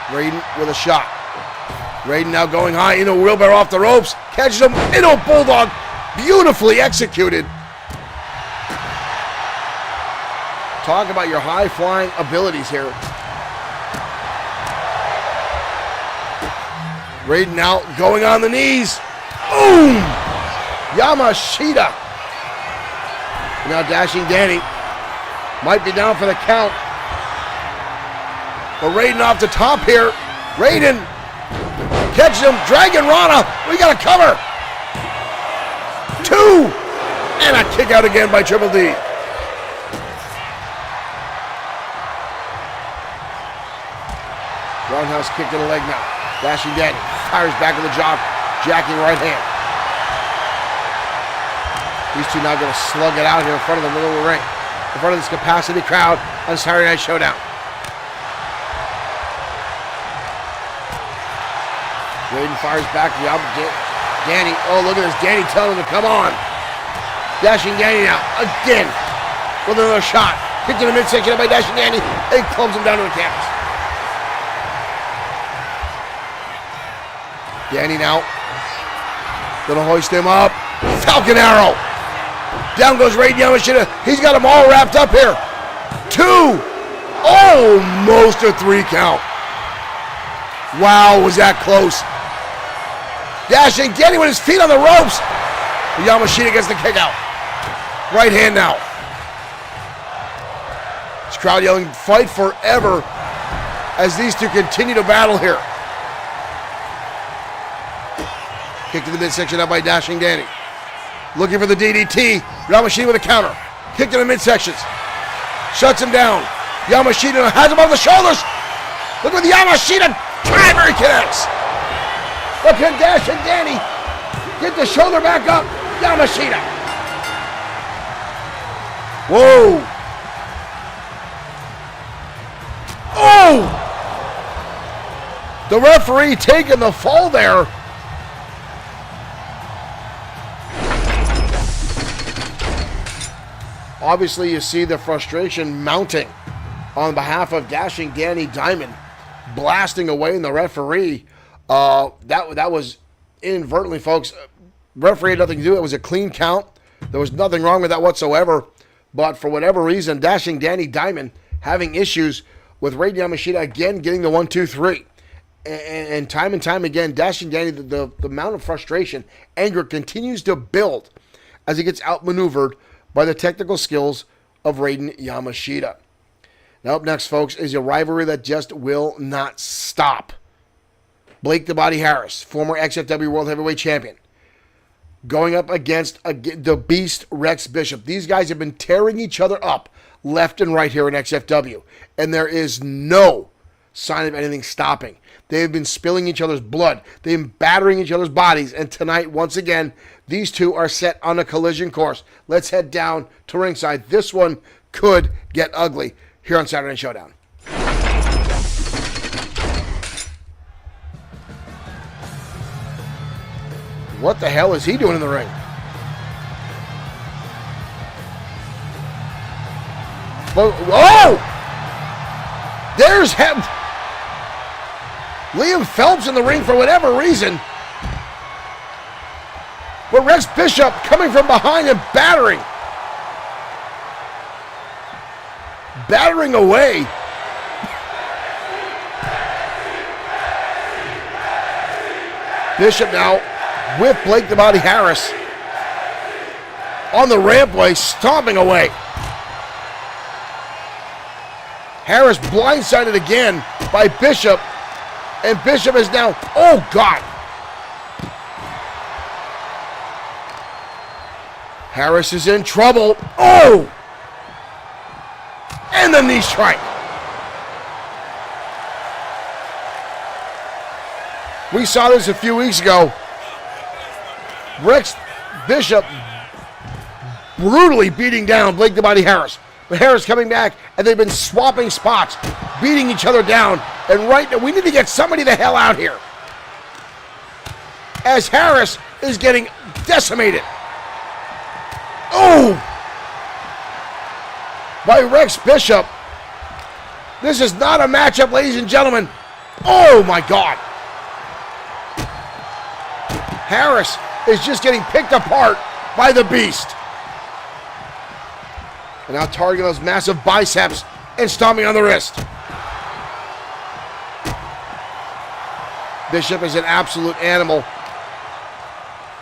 Raiden with a shot. Raiden now going high into a wheelbarrow off the ropes. Catches him into a bulldog. Beautifully executed. Talk about your high-flying abilities here. Raiden now going on the knees. Boom! Yamashita. Now Dashing Danny might be down for the count. But Raiden off the top here. Raiden catches him. Dragon Rana. We got a cover. 2. And a kick out again by Triple D. Roundhouse kick to the leg now. Dashing Danny fires back with a jab, jacking right hand. These two now going to slug it out here in front of the middle of the ring, in front of this capacity crowd on Saturday Night Showdown. Raiden fires back to Danny. Oh, look at this. Danny telling him to come on. Dashing Danny now. Again. With another shot. Kick to the midsection by Dashing Danny. And clubs him down to the canvas. Danny now. Gonna hoist him up. Falcon Arrow. Down goes Raiden Yamashita. He's got them all wrapped up here. 2. Almost a 3 count. Wow, was that close. Dashing Danny with his feet on the ropes. Yamashita gets the kick out. Right hand now. This crowd yelling, fight forever, as these two continue to battle here. Kick to the midsection out by Dashing Danny. Looking for the DDT. Yamashita with a counter. Kick to the midsections. Shuts him down. Yamashita has him on the shoulders. Look at the Yamashita driver, he connects. Look at Dashing Danny. Get the shoulder back up. Yamashita. Whoa. Oh! The referee taking the fall there. Obviously, you see the frustration mounting on behalf of Dashing Danny Diamond, blasting away in the referee. That was inadvertently, folks. Referee had nothing to do with it. It was a clean count. There was nothing wrong with that whatsoever. But for whatever reason, Dashing Danny Diamond having issues with Raiden Yamashita again getting the 1, 2, 3. And time again, Dashing Danny, the amount of frustration, anger continues to build as he gets outmaneuvered by the technical skills of Raiden Yamashita. Now up next, folks, is a rivalry that just will not stop. Blake the Body Harris, former XFW World Heavyweight Champion, going up against the Beast Rex Bishop. These guys have been tearing each other up left and right here in XFW, and there is no sign of anything stopping. They have been spilling each other's blood. They've been battering each other's bodies, and tonight, once again, these two are set on a collision course. Let's head down to ringside. This one could get ugly here on Saturday Night Showdown. What the hell is he doing in the ring? Oh! There's him. Liam Phelps in the ring for whatever reason. But Rex Bishop coming from behind and battering. Battering away. Bishop now with Blake the Body Harris on the rampway, stomping away. Harris blindsided again by Bishop, and Bishop is now, oh God. Harris is in trouble. Oh! And the knee strike. We saw this a few weeks ago. Rex Bishop brutally beating down Blake the Body Harris. But Harris coming back, and they've been swapping spots, beating each other down. And right now, we need to get somebody the hell out here, as Harris is getting decimated. Oh! By Rex Bishop. This is not a matchup, ladies and gentlemen. Oh my God. Harris is just getting picked apart by the Beast. And now targeting those massive biceps and stomping on the wrist. Bishop is an absolute animal.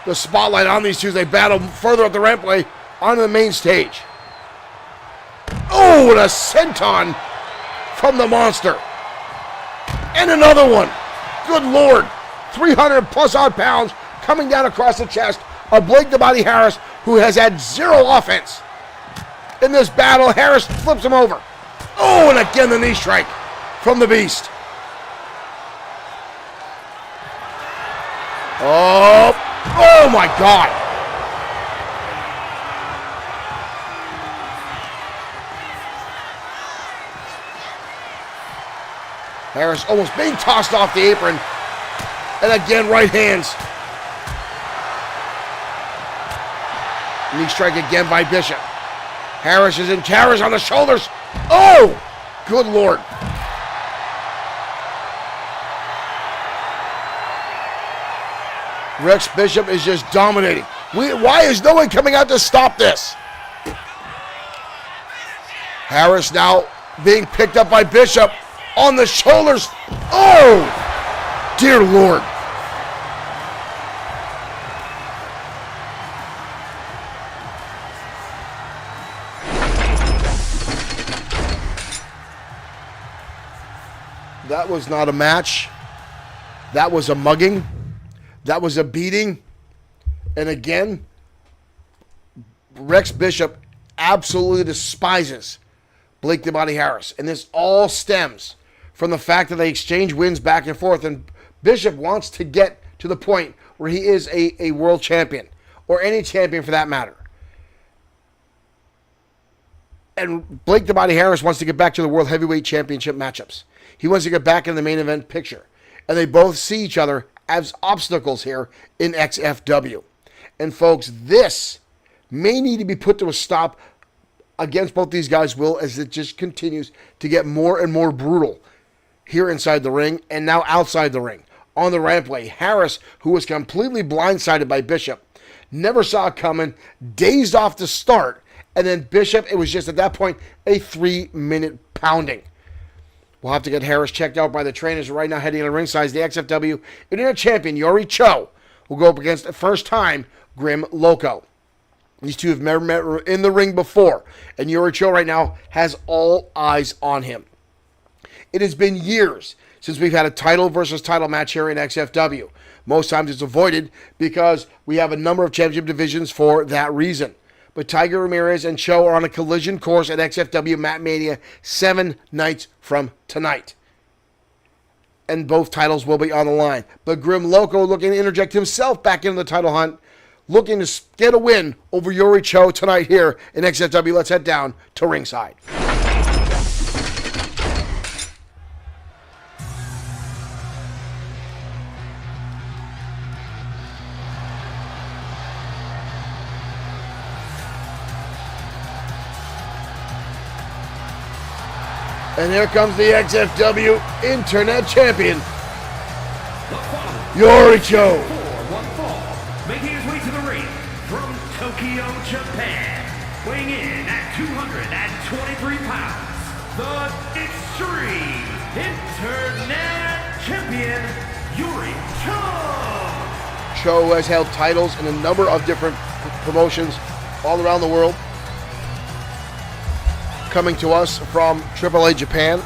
The spotlight on these two as they battle further up the rampway onto the main stage. Oh, and a senton from the monster. And another one. Good Lord. 300 plus odd pounds coming down across the chest of Blake the Body Harris, who has had zero offense. In this battle, Harris flips him over. Oh, and again the knee strike from the Beast. Oh my God. Harris almost being tossed off the apron. And again, right hands. Knee strike again by Bishop. Harris is in. Harris on the shoulders. Oh! Good Lord. Rex Bishop is just dominating. Why is no one coming out to stop this? Harris now being picked up by Bishop on the shoulders. Oh! Dear Lord. That was not a match. That was a mugging. That was a beating. And again, Rex Bishop absolutely despises Blake the Body Harris. And this all stems from the fact that they exchange wins back and forth. And Bishop wants to get to the point where he is a world champion. Or any champion for that matter. And Blake the Body Harris wants to get back to the World Heavyweight Championship matchups. He wants to get back in the main event picture. And they both see each other as obstacles here in XFW. And folks, this may need to be put to a stop against both these guys' will as it just continues to get more and more brutal here inside the ring and now outside the ring. On the rampway, Harris, who was completely blindsided by Bishop, never saw it coming, dazed off the start, and then Bishop, it was just at that point a 3-minute pounding. We'll have to get Harris checked out by the trainers. Right now, heading to the ringside is the XFW Internet Champion, Yori Cho, will go up against the first time Grim Loco. These two have never met in the ring before, and Yori Cho right now has all eyes on him. It has been years since we've had a title versus title match here in XFW. Most times it's avoided because we have a number of championship divisions for that reason. But Tiger Ramirez and Cho are on a collision course at XFW Mat Mania 7 nights from tonight. And both titles will be on the line. But Grim Loco looking to interject himself back into the title hunt, looking to get a win over Yori Cho tonight here in XFW. Let's head down to ringside. And here comes the XFW Internet Champion, Yori Cho. Making his way to the ring from Tokyo, Japan, weighing in at 223 pounds, the Extreme Internet Champion, Yori Cho. Cho has held titles in a number of different promotions all around the world. Coming to us from AAA Japan.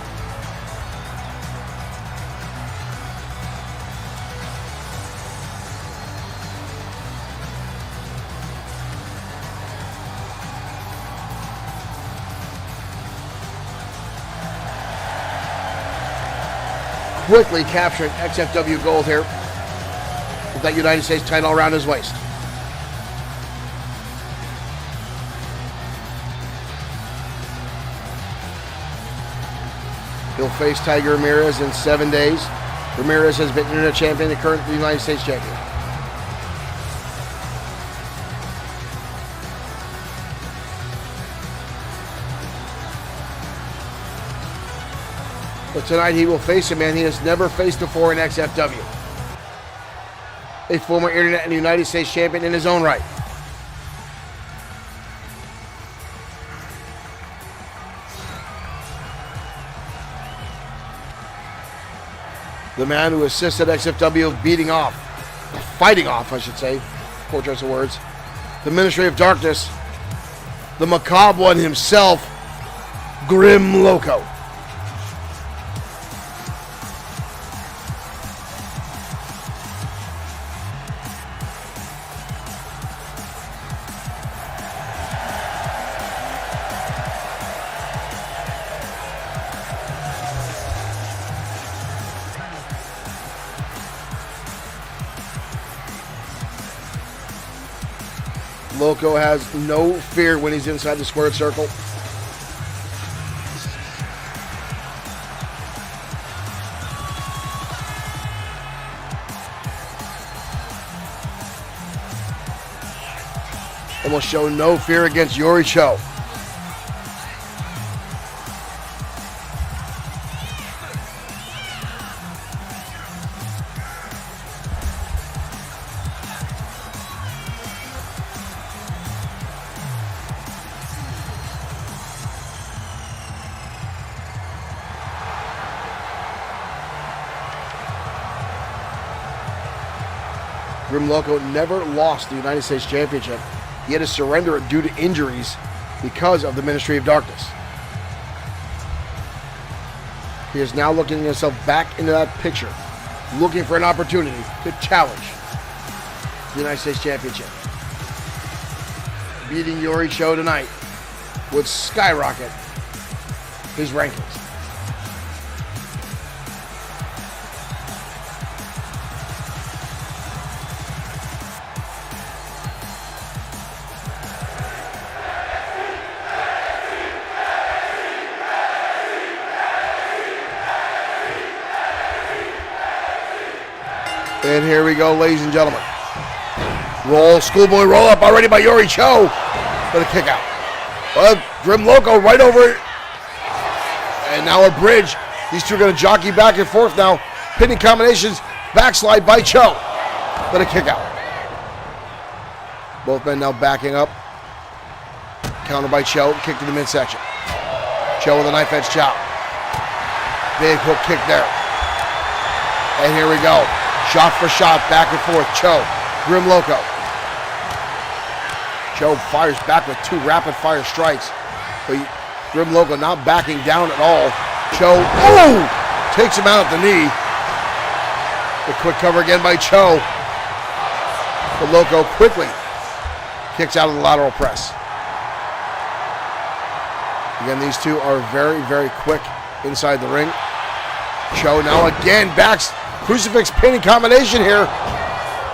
Quickly capturing XFW gold here with that United States title around his waist. He'll face Tiger Ramirez in 7 days. Ramirez has been Internet Champion and current United States Champion. But tonight he will face a man he has never faced before in XFW. A former Internet and United States Champion in his own right. The man who assisted XFW fighting off, I should say, poor choice of words, the Ministry of Darkness, the macabre one himself, Grim Loco. Loco has no fear when he's inside the squared circle. and will show no fear against Yuri Cho. Grim Loco never lost the United States Championship. He had to surrender it due to injuries because of the Ministry of Darkness. He is now looking himself back into that picture, looking for an opportunity to challenge the United States Championship. Beating Yuri Cho tonight would skyrocket his rankings. And here we go, ladies and gentlemen. Roll, schoolboy roll up already by Yuri Cho. For the kick out. Well, Grim Loco right over it. And now a bridge. These two are going to jockey back and forth now. Pinning combinations, backslide by Cho. For the kick out. Both men now backing up. Counter by Cho, kick to the midsection. Cho with a knife edge chop. Big hook kick there. And here we go. Shot for shot, back and forth. Cho, Grim Loco. Cho fires back with two rapid fire strikes. But Grim Loco not backing down at all. Cho, takes him out at the knee. The quick cover again by Cho. But Loco quickly kicks out of the lateral press. Again, these two are very, very quick inside the ring. Cho now again backs. Crucifix pinning combination here.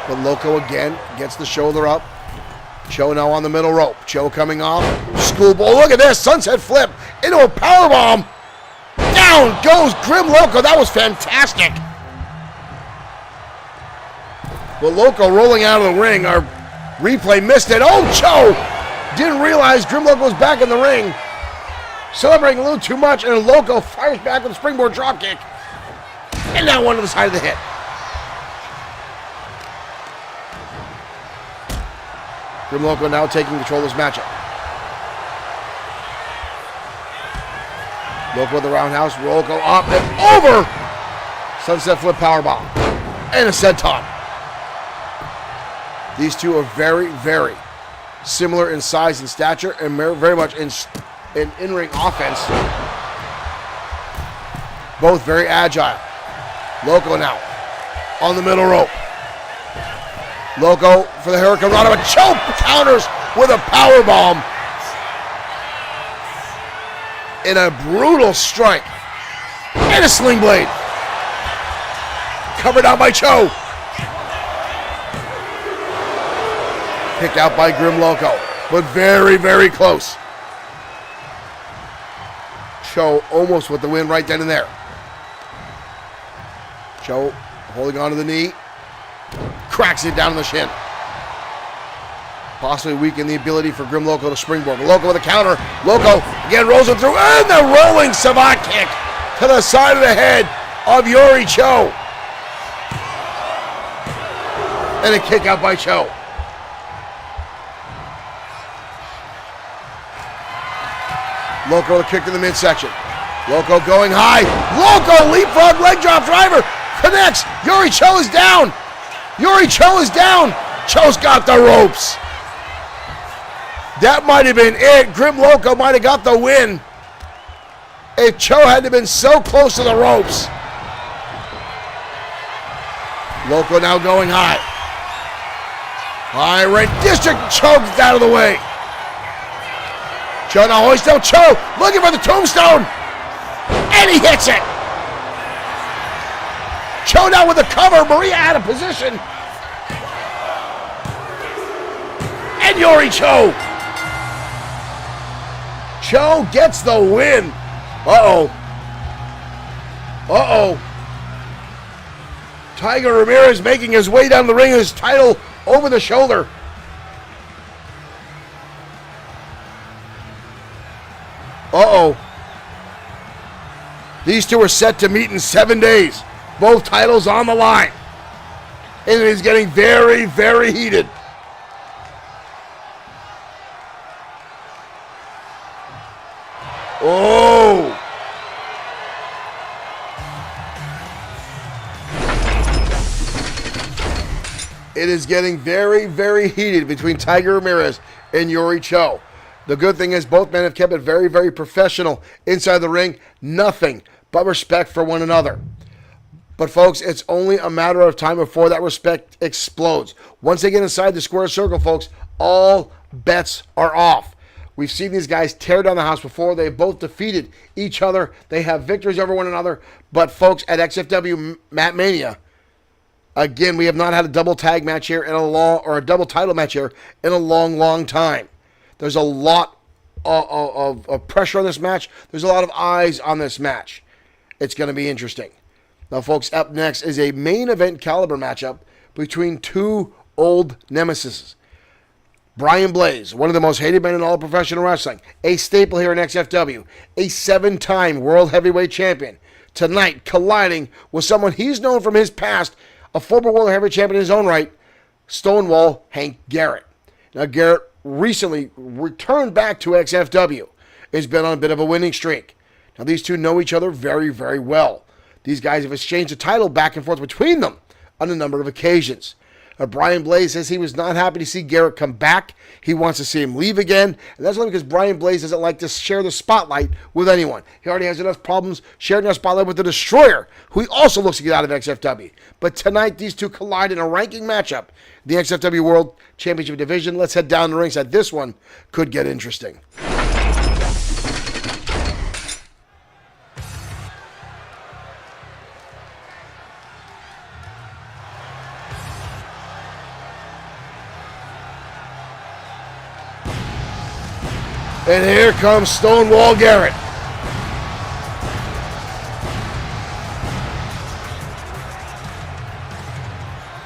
But Loco again gets the shoulder up. Cho now on the middle rope. Cho coming off. Schoolboy. Look at this. Sunset flip into a powerbomb. Down goes Grim Loco. That was fantastic. But Loco rolling out of the ring. Our replay missed it. Oh, Cho didn't realize Grim Loco was back in the ring. Celebrating a little too much. And Loco fires back with a springboard dropkick. And now one to the side of the hit. Grim Loco now taking control of this matchup. Loco with the roundhouse. Loco up and over. Sunset flip powerbomb. And a senton. These two are very, very similar in size and stature and very much in in-ring offense. Both very agile. Loco now on the middle rope. Loco for the Hurricane Rana, but Cho counters with a powerbomb. In a brutal strike. And a sling blade. Covered out by Cho. Kicked out by Grim Loco, but very, very close. Cho almost with the win right then and there. Cho holding on to the knee, cracks it down on the shin. Possibly weaken the ability for Grim Loco to springboard. Loco with a counter. Loco again rolls it through, and the rolling savant kick to the side of the head of Yuri Cho. And a kick out by Cho. Loco with a kick to the midsection. Loco going high. Loco leapfrog leg drop driver. Connects. Yuri Cho is down. Yuri Cho is down. Cho's got the ropes. That might have been it. Grim Loco might have got the win if Cho hadn't been so close to the ropes. Loco now going high. High red district. Cho gets out of the way. Cho now hoist out. Cho looking for the tombstone. And he hits it. Cho down with the cover. Maria out of position. And Yuri Cho. Cho gets the win. Uh-oh. Uh-oh. Tiger Ramirez making his way down the ring, his title over the shoulder. Uh-oh. These two are set to meet in 7 days. Both titles on the line. And it is getting very, very heated. Oh! It is getting very, very heated between Tiger Ramirez and Yuri Cho. The good thing is both men have kept it very, very professional inside the ring. Nothing but respect for one another. But folks, it's only a matter of time before that respect explodes. Once they get inside the square circle, folks, all bets are off. We've seen these guys tear down the house before. They both defeated each other. They have victories over one another. But folks, at XFW Mat Mania, again, we have not had a double tag match here in a long, or a double title match here in a long, long time. There's a lot of pressure on this match. There's a lot of eyes on this match. It's going to be interesting. Now, folks, up next is a main event caliber matchup between two old nemesis. Brian Blaze, one of the most hated men in all of professional wrestling, a staple here in XFW, a 7-time World Heavyweight Champion. Tonight, colliding with someone he's known from his past, a former World Heavyweight Champion in his own right, Stonewall Hank Garrett. Now, Garrett recently returned back to XFW. He's been on a bit of a winning streak. Now, these two know each other very, very well. These guys have exchanged the title back and forth between them on a number of occasions. Brian Blaze says he was not happy to see Garrett come back. He wants to see him leave again. And that's only because Brian Blaze doesn't like to share the spotlight with anyone. He already has enough problems sharing the spotlight with the Destroyer, who he also looks to get out of XFW. But tonight, these two collide in a ranking matchup. The XFW World Championship Division. Let's head down the ringside. This one could get interesting. And here comes Stonewall Garrett.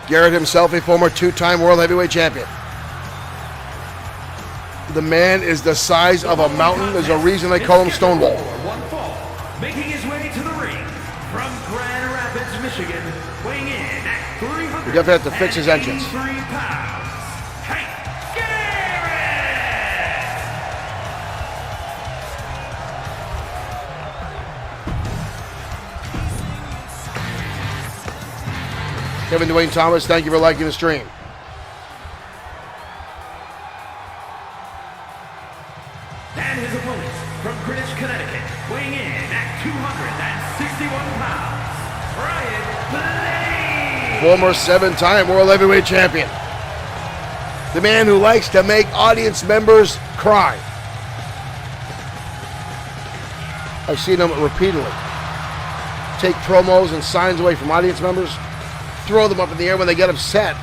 Garrett himself, a former 2-time World Heavyweight Champion. The man is the size of a mountain. There's a reason they call him Stonewall. Making his way to the ring from Grand Rapids, Michigan, weighing in at 300. We definitely have to fix his entrance. Kevin Dwayne Thomas, thank you for liking the stream. And his opponent from Greenwich, Connecticut, weighing in at 261 pounds, Brian Blaze. Former 7-time World Heavyweight Champion. The man who likes to make audience members cry. I've seen him repeatedly take promos and signs away from audience members, throw them up in the air when they get upset.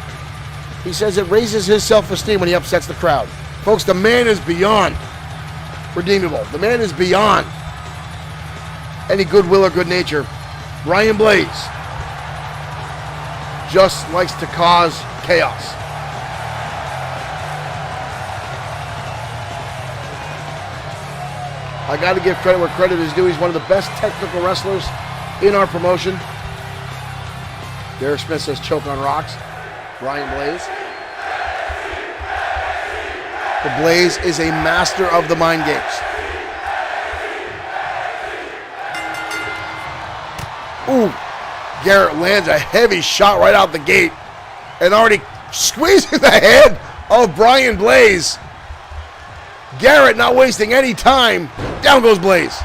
He says it raises his self-esteem when he upsets the crowd. Folks, the man is beyond redeemable. The man is beyond any goodwill or good nature. Brian Blaze just likes to cause chaos. I got to give credit where credit is due. He's one of the best technical wrestlers in our promotion. Derek Smith says choke on rocks. Brian Blaze. The Blaze is a master of the mind games. Ooh. Garrett lands a heavy shot right out the gate and already squeezing the head of Brian Blaze. Garrett not wasting any time. Down goes Blaze.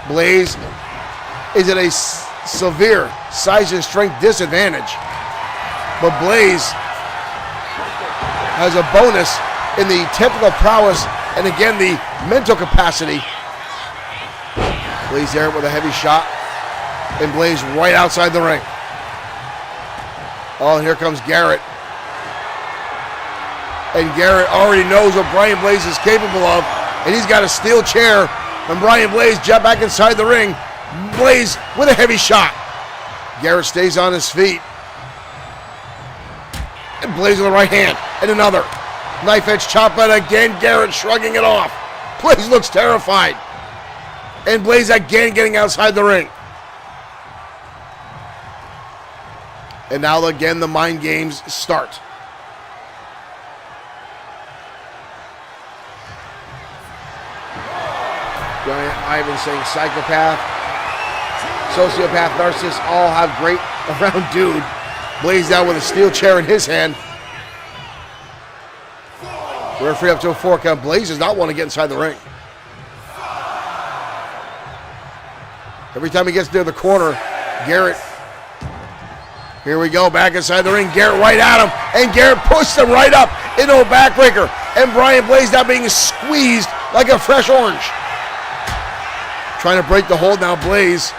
Blaze is at a severe size and strength disadvantage. But Blaze has a bonus in the technical prowess and again the mental capacity. Blaze there with a heavy shot and Blaze right outside the ring. Oh, and here comes Garrett. And Garrett already knows what Brian Blaze is capable of, and he's got a steel chair, and Brian Blaze jump back inside the ring. Blaze with a heavy shot. Garrett stays on his feet. And Blaze with the right hand, and another. Knife edge chop, but again, Garrett shrugging it off. Blaze looks terrified. And Blaze again getting outside the ring. And now again, the mind games start. Giant Ivan saying psychopath, sociopath, narcissist, all have great around dude. Blaze out with a steel chair in his hand. We're free up to a 4 count. Blaze does not want to get inside the ring. Every time he gets near the corner, Garrett, here we go, back inside the ring. Garrett right at him, and Garrett pushed him right up into a backbreaker. And Brian Blaze now being squeezed like a fresh orange. Trying to break the hold now, Blaze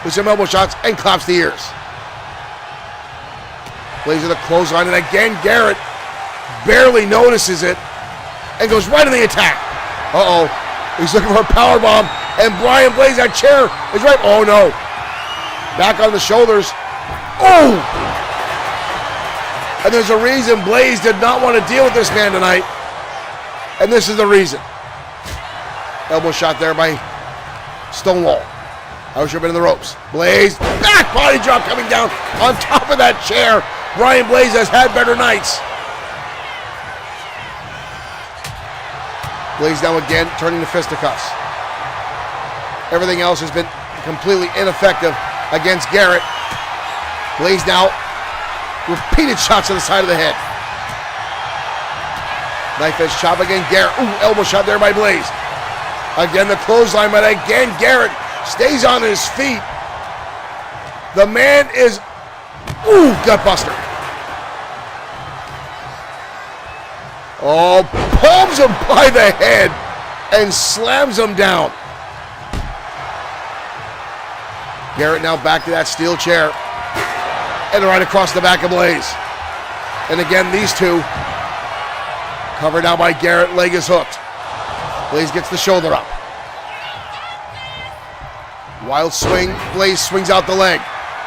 with some elbow shots and claps the ears. Blaze with a clothesline, and again Garrett barely notices it and goes right in the attack. Uh-oh, he's looking for a powerbomb, and Brian Blaze, that chair is right. Oh no, back on the shoulders. Oh! And there's a reason Blaze did not want to deal with this man tonight, and this is the reason. Elbow shot there by Stonewall. I wish I'd been in the ropes. Blaze, back body drop coming down on top of that chair. Brian Blaze has had better nights. Blaze now again, turning to fisticuffs. Everything else has been completely ineffective against Garrett. Blaze now, repeated shots to the side of the head. Knife edge chop again, Garrett. Ooh, elbow shot there by Blaze. Again, the clothesline, but again, Garrett stays on his feet. The man is, ooh, gutbuster. Oh, palms him by the head and slams him down. Garrett now back to that steel chair and right across the back of Blaze. And again, these two covered now by Garrett. Leg is hooked. Blaze gets the shoulder up. Wild swing. Blaze swings out the leg.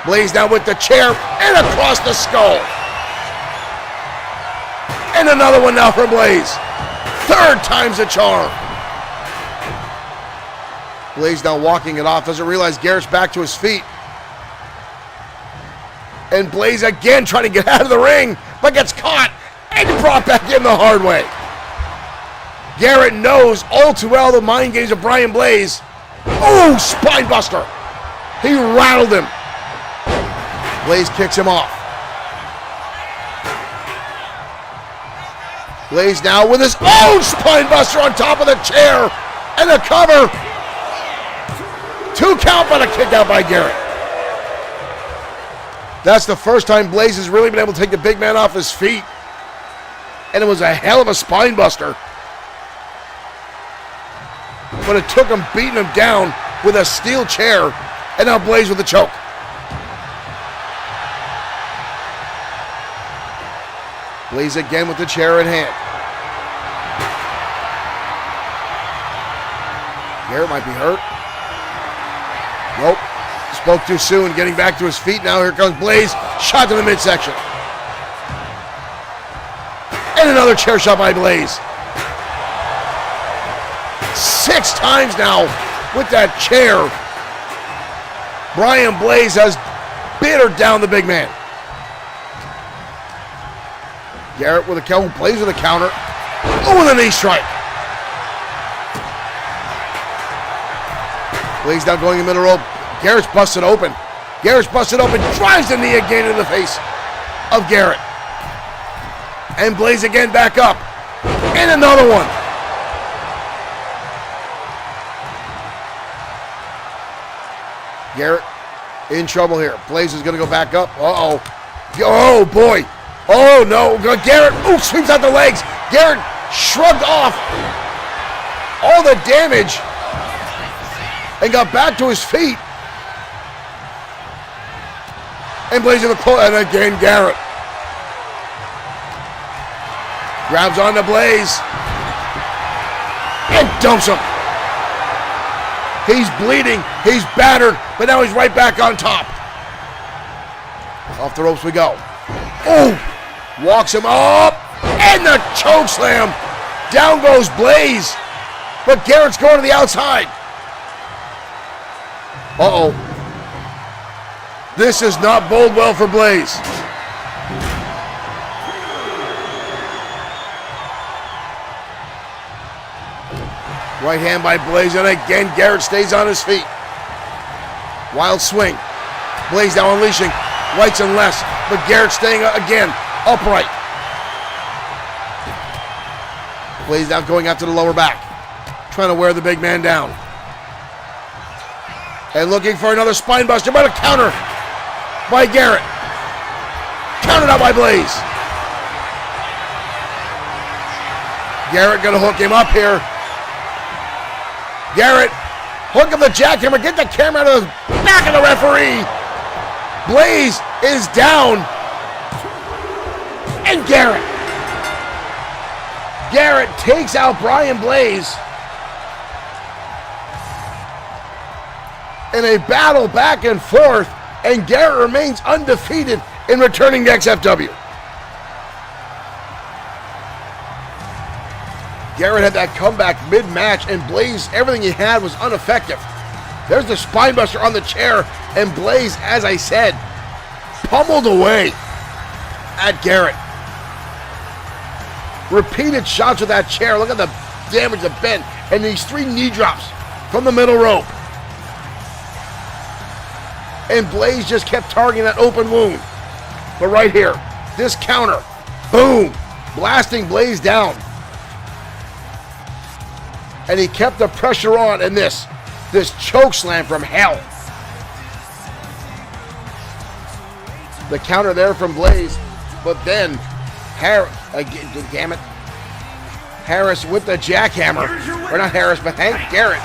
Blaze now with the chair and across the skull. And another one now for Blaze. Third time's a charm. Blaze now walking it off. Doesn't realize Garrett's back to his feet. And Blaze again trying to get out of the ring, but gets caught and brought back in the hard way. Garrett knows all too well the mind games of Brian Blaze. Oh, spine buster. He rattled him. Blaze kicks him off. Blaze now with his own spine buster on top of the chair and a cover. 2 count, but a kick out by Garrett. That's the first time Blaze has really been able to take the big man off his feet. And it was a hell of a spine buster. But it took him beating him down with a steel chair, and now Blaze with a choke. Blaze again with the chair in hand. Garrett might be hurt. Nope. Spoke too soon, getting back to his feet now. Here comes Blaze. Shot to the midsection. And another chair shot by Blaze. 6 times now with that chair. Brian Blaze has bittered down the big man. Garrett with a counter, Blaze with a counter. Oh, with a knee strike. Blaze now going in the middle rope. Garrett's busted open. Garrett's busted open, drives the knee again in the face of Garrett. And Blaze again back up. And another one. Garrett in trouble here. Blaze is going to go back up. Uh-oh. Oh, boy. Oh, no. Garrett, ooh, swings out the legs. Garrett shrugged off all the damage and got back to his feet. And Blaze in the close, and again Garrett grabs onto Blaze and dumps him. He's bleeding, he's battered, but now he's right back on top. Off the ropes we go. Oh, walks him up And the choke slam. Down goes Blaze. But Garrett's going to the outside. Uh-oh. This does not bode well for Blaze. Right hand by Blaze, and again Garrett stays on his feet. Wild swing. Blaze now unleashing rights and lefts, but Garrett staying again upright. Blaze now going after the lower back, trying to wear the big man down. And looking for another spine buster, but a counter by Garrett. Countered out by Blaze. Garrett gonna hook him up here. Garrett, hook up the jackhammer, get the camera out of the back of the referee. Blaze is down. And Garrett takes out Brian Blaze. In a battle back and forth, and Garrett remains undefeated in returning to XFW. Garrett had that comeback mid-match, and Blaze, everything he had was ineffective. There's the spinebuster on the chair, and Blaze, as I said, pummeled away at Garrett. Repeated shots with that chair. Look at the damage, the bend, and these 3 knee drops from the middle rope. And Blaze just kept targeting that open wound. But right here, this counter, boom, blasting Blaze down. And he kept the pressure on, and this choke slam from hell. The counter there from Blaze, but then Harris, damn it, Harris with the jackhammer. Or not Harris, but Hank Garrett.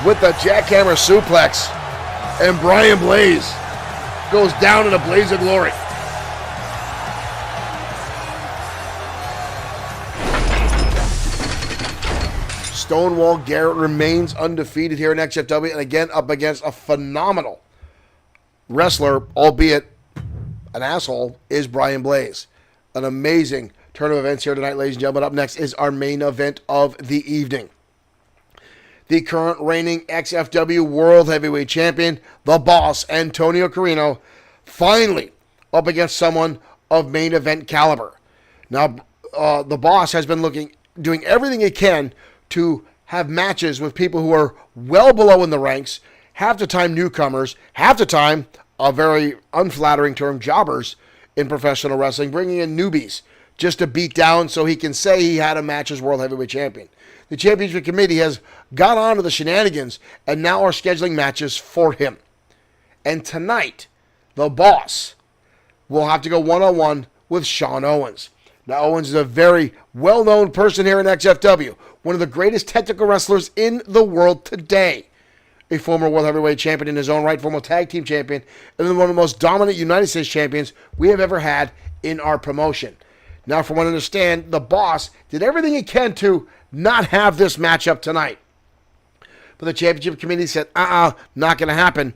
With the jackhammer suplex. And Brian Blaze goes down in a blaze of glory. Stonewall Garrett remains undefeated here in XFW, and again up against a phenomenal wrestler, albeit an asshole, is Brian Blaze. An amazing turn of events here tonight, ladies and gentlemen. Up next is our main event of the evening. The current reigning XFW World Heavyweight Champion, the Boss, Antonio Carino, finally up against someone of main event caliber. Now, the Boss has been doing everything he can to have matches with people who are well below in the ranks, half the time newcomers, half the time, a very unflattering term, jobbers in professional wrestling, bringing in newbies just to beat down so he can say he had a match as World Heavyweight Champion. The Championship Committee has got on to the shenanigans and now are scheduling matches for him. And tonight, the Boss will have to go one-on-one with Sean Owens. Now, Owens is a very well-known person here in XFW, one of the greatest technical wrestlers in the world today. A former World Heavyweight Champion in his own right, former Tag Team Champion, and one of the most dominant United States Champions we have ever had in our promotion. Now, from what I understand, the Boss did everything he can to not have this matchup tonight. But the Championship Committee said, not going to happen.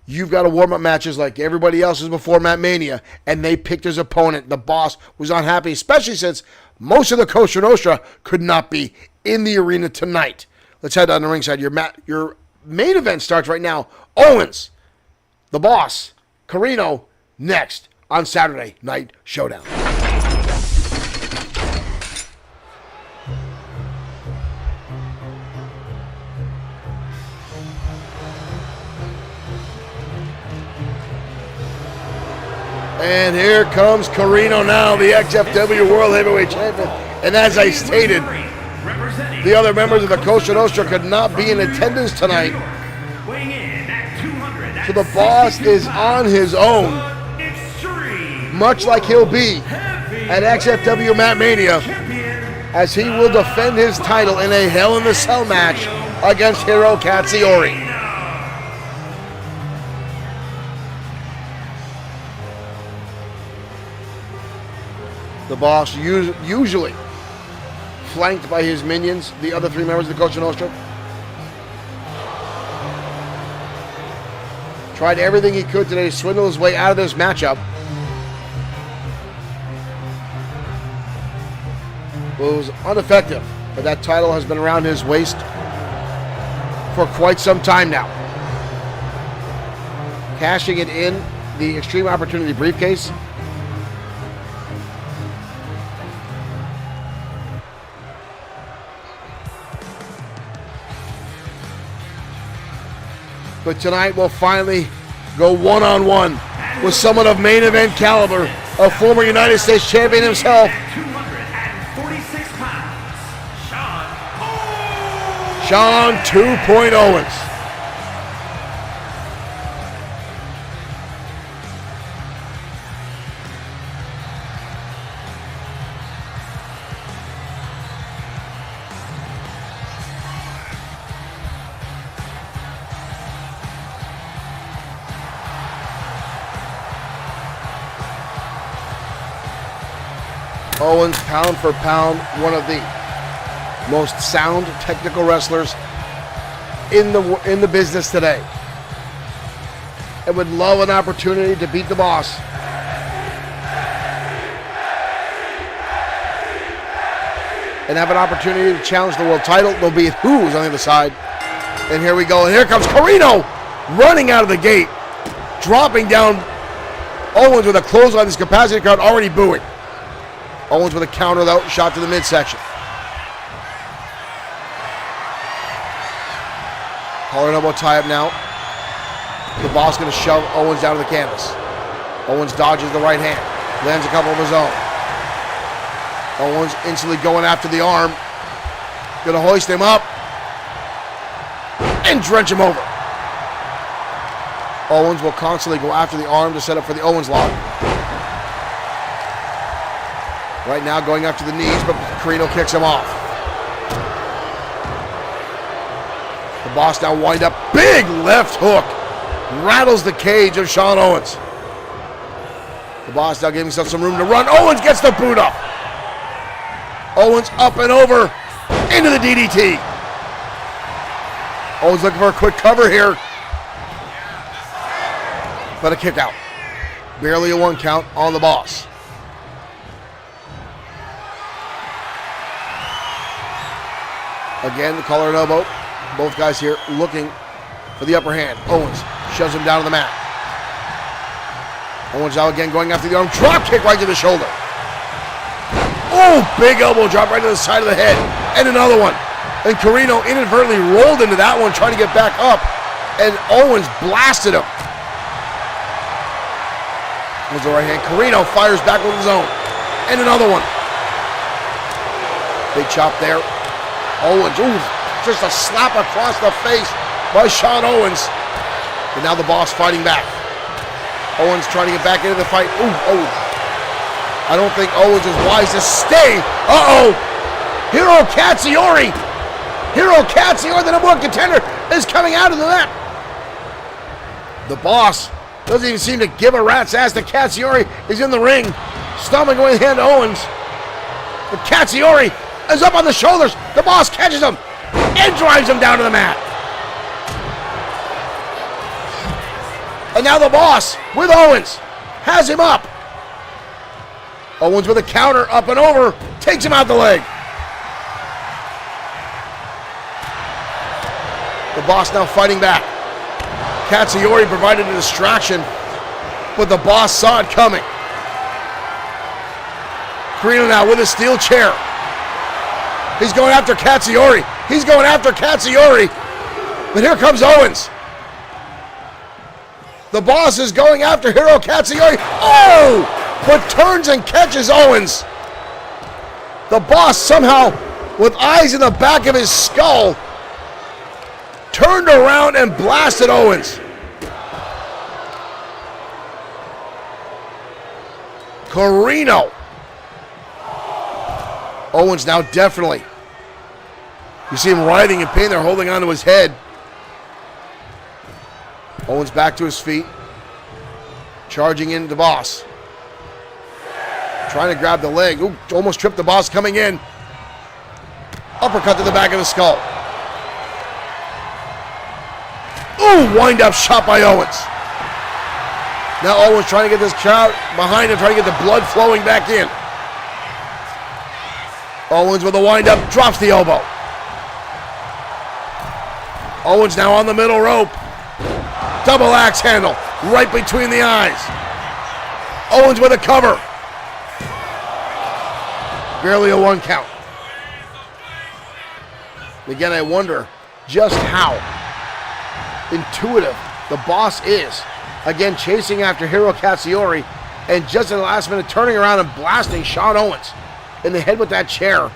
You've got to warm up matches like everybody else's before Matt Mania, and they picked his opponent. The Boss was not happy, especially since most of the Costa Nostra could not be in the arena tonight. Let's head down the ringside. Your main event starts right now. Owens, the Boss, Carino, next on Saturday Night Showdown. And here comes Carino now, the XFW World Heavyweight Champion. And as I stated, the other members of the Costa Nostra could not be in attendance tonight. So the Boss is on his own, much like he'll be at XFW Matt Mania, as he will defend his title in a Hell in a Cell match against Hiro Katsuyori. The Boss usually flanked by his minions, the other 3 members of the Costa Nostra. Tried everything he could today to swindle his way out of this matchup. was ineffective, but that title has been around his waist for quite some time now. Cashing it in the Extreme Opportunity briefcase. But tonight we'll finally go one-on-one with someone of main event caliber, a former United States champion himself. 246 pounds, Shawn 2.0 Owens. Owens, pound for pound, one of the most sound technical wrestlers in the business today, and would love an opportunity to beat the boss. And have an opportunity to challenge the world title. There'll be who's on the other side. And here we go. And here comes Carino running out of the gate, dropping down Owens with a clothesline. This capacity crowd already booing. Owens with a counter though, shot to the midsection. Collar and elbow tie up now. The boss going to shove Owens down to the canvas. Owens dodges the right hand, lands a couple of his own. Owens instantly going after the arm. Going to hoist him up and drench him over. Owens will constantly go after the arm to set up for the Owens lock. Right now going after the knees, but Carino kicks him off. The boss now wind up. Big left hook. Rattles the cage of Shawn Owens. The boss now giving himself some room to run. Owens gets the boot up. Owens up and over into the DDT. Owens looking for a quick cover here. But a kick out. Barely a 1 count on the boss. Again, the collar and elbow. Both guys here looking for the upper hand. Owens shoves him down to the mat. Owens now again going after the arm. Drop kick right to the shoulder. Oh, big elbow drop right to the side of the head. And another one. And Carino inadvertently rolled into that one trying to get back up. And Owens blasted him. With the right hand. Carino fires back with his own. And another one. Big chop there. Owens, ooh, just a slap across the face by Shawn Owens. And now the boss fighting back. Owens trying to get back into the fight. Ooh, oh. I don't think Owens is wise to stay. Uh-oh. Hiro Katsuyori. Hiro Katsuyori, the number 1 contender, is coming out of the net. The boss doesn't even seem to give a rat's ass that Katsuyori is in the ring. Stomping away the hand to Owens. But Katsuyori is up on the shoulders. The boss catches him and drives him down to the mat. And now the boss with Owens has him up. Owens with a counter up and over, takes him out the leg. The boss now fighting back. Katsuyori provided a distraction, but the boss saw it coming. Carino now with a steel chair. He's going after Katsuyori. He's going after Katsuyori. But here comes Owens. The boss is going after Hiro Katsuyori. Oh! But turns and catches Owens. The boss somehow, with eyes in the back of his skull, turned around and blasted Owens. Carino. Owens now definitely. You see him writhing in pain. They're holding onto his head. Owens back to his feet. Charging in the boss. Trying to grab the leg. Ooh, almost tripped the boss coming in. Uppercut to the back of the skull. Ooh, wind up shot by Owens. Now Owens trying to get this crowd behind him, trying to get the blood flowing back in. Owens with a wind-up, drops the elbow. Owens now on the middle rope. Double axe handle, right between the eyes. Owens with a cover. Barely a 1 count. Again, I wonder just how intuitive the Boss is. Again, chasing after Hiro Katsuyori, and just in the last minute turning around and blasting Shawn Owens in the head with that chair.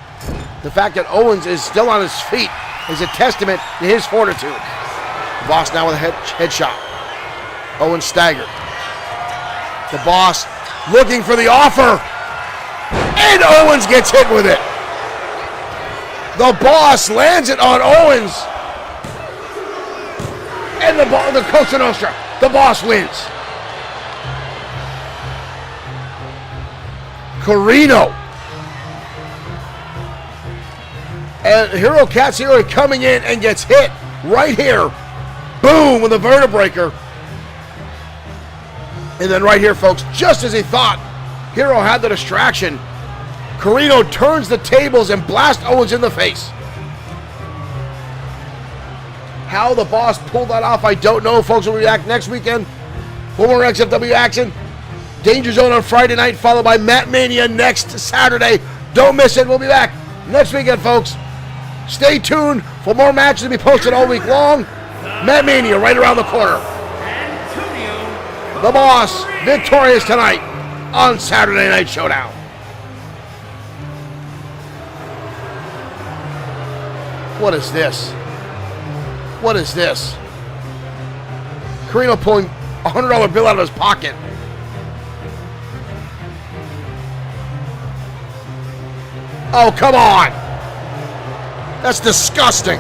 The fact that Owens is still on his feet is a testament to his fortitude. The Boss now with a headshot. Owens staggered. The Boss looking for the offer, and Owens gets hit with it. The Boss lands it on Owens, and the Cosa Nostra. The Boss wins. Carino. And Hiro Katsuyori coming in and gets hit right here. Boom, with a vertebreaker. And then right here, folks, just as he thought Hiro had the distraction, Carino turns the tables and blasts Owens in the face. How the Boss pulled that off, I don't know. Folks, will be back next weekend for more XFW action. Danger Zone on Friday night, followed by Mat Mania next Saturday. Don't miss it. We'll be back next weekend, folks. Stay tuned for more matches to be posted all week long. Mat Mania right around the corner. The Boss victorious tonight on Saturday Night Showdown. What is this? What is this? Carino pulling a $100 bill out of his pocket. Oh, come on. That's disgusting.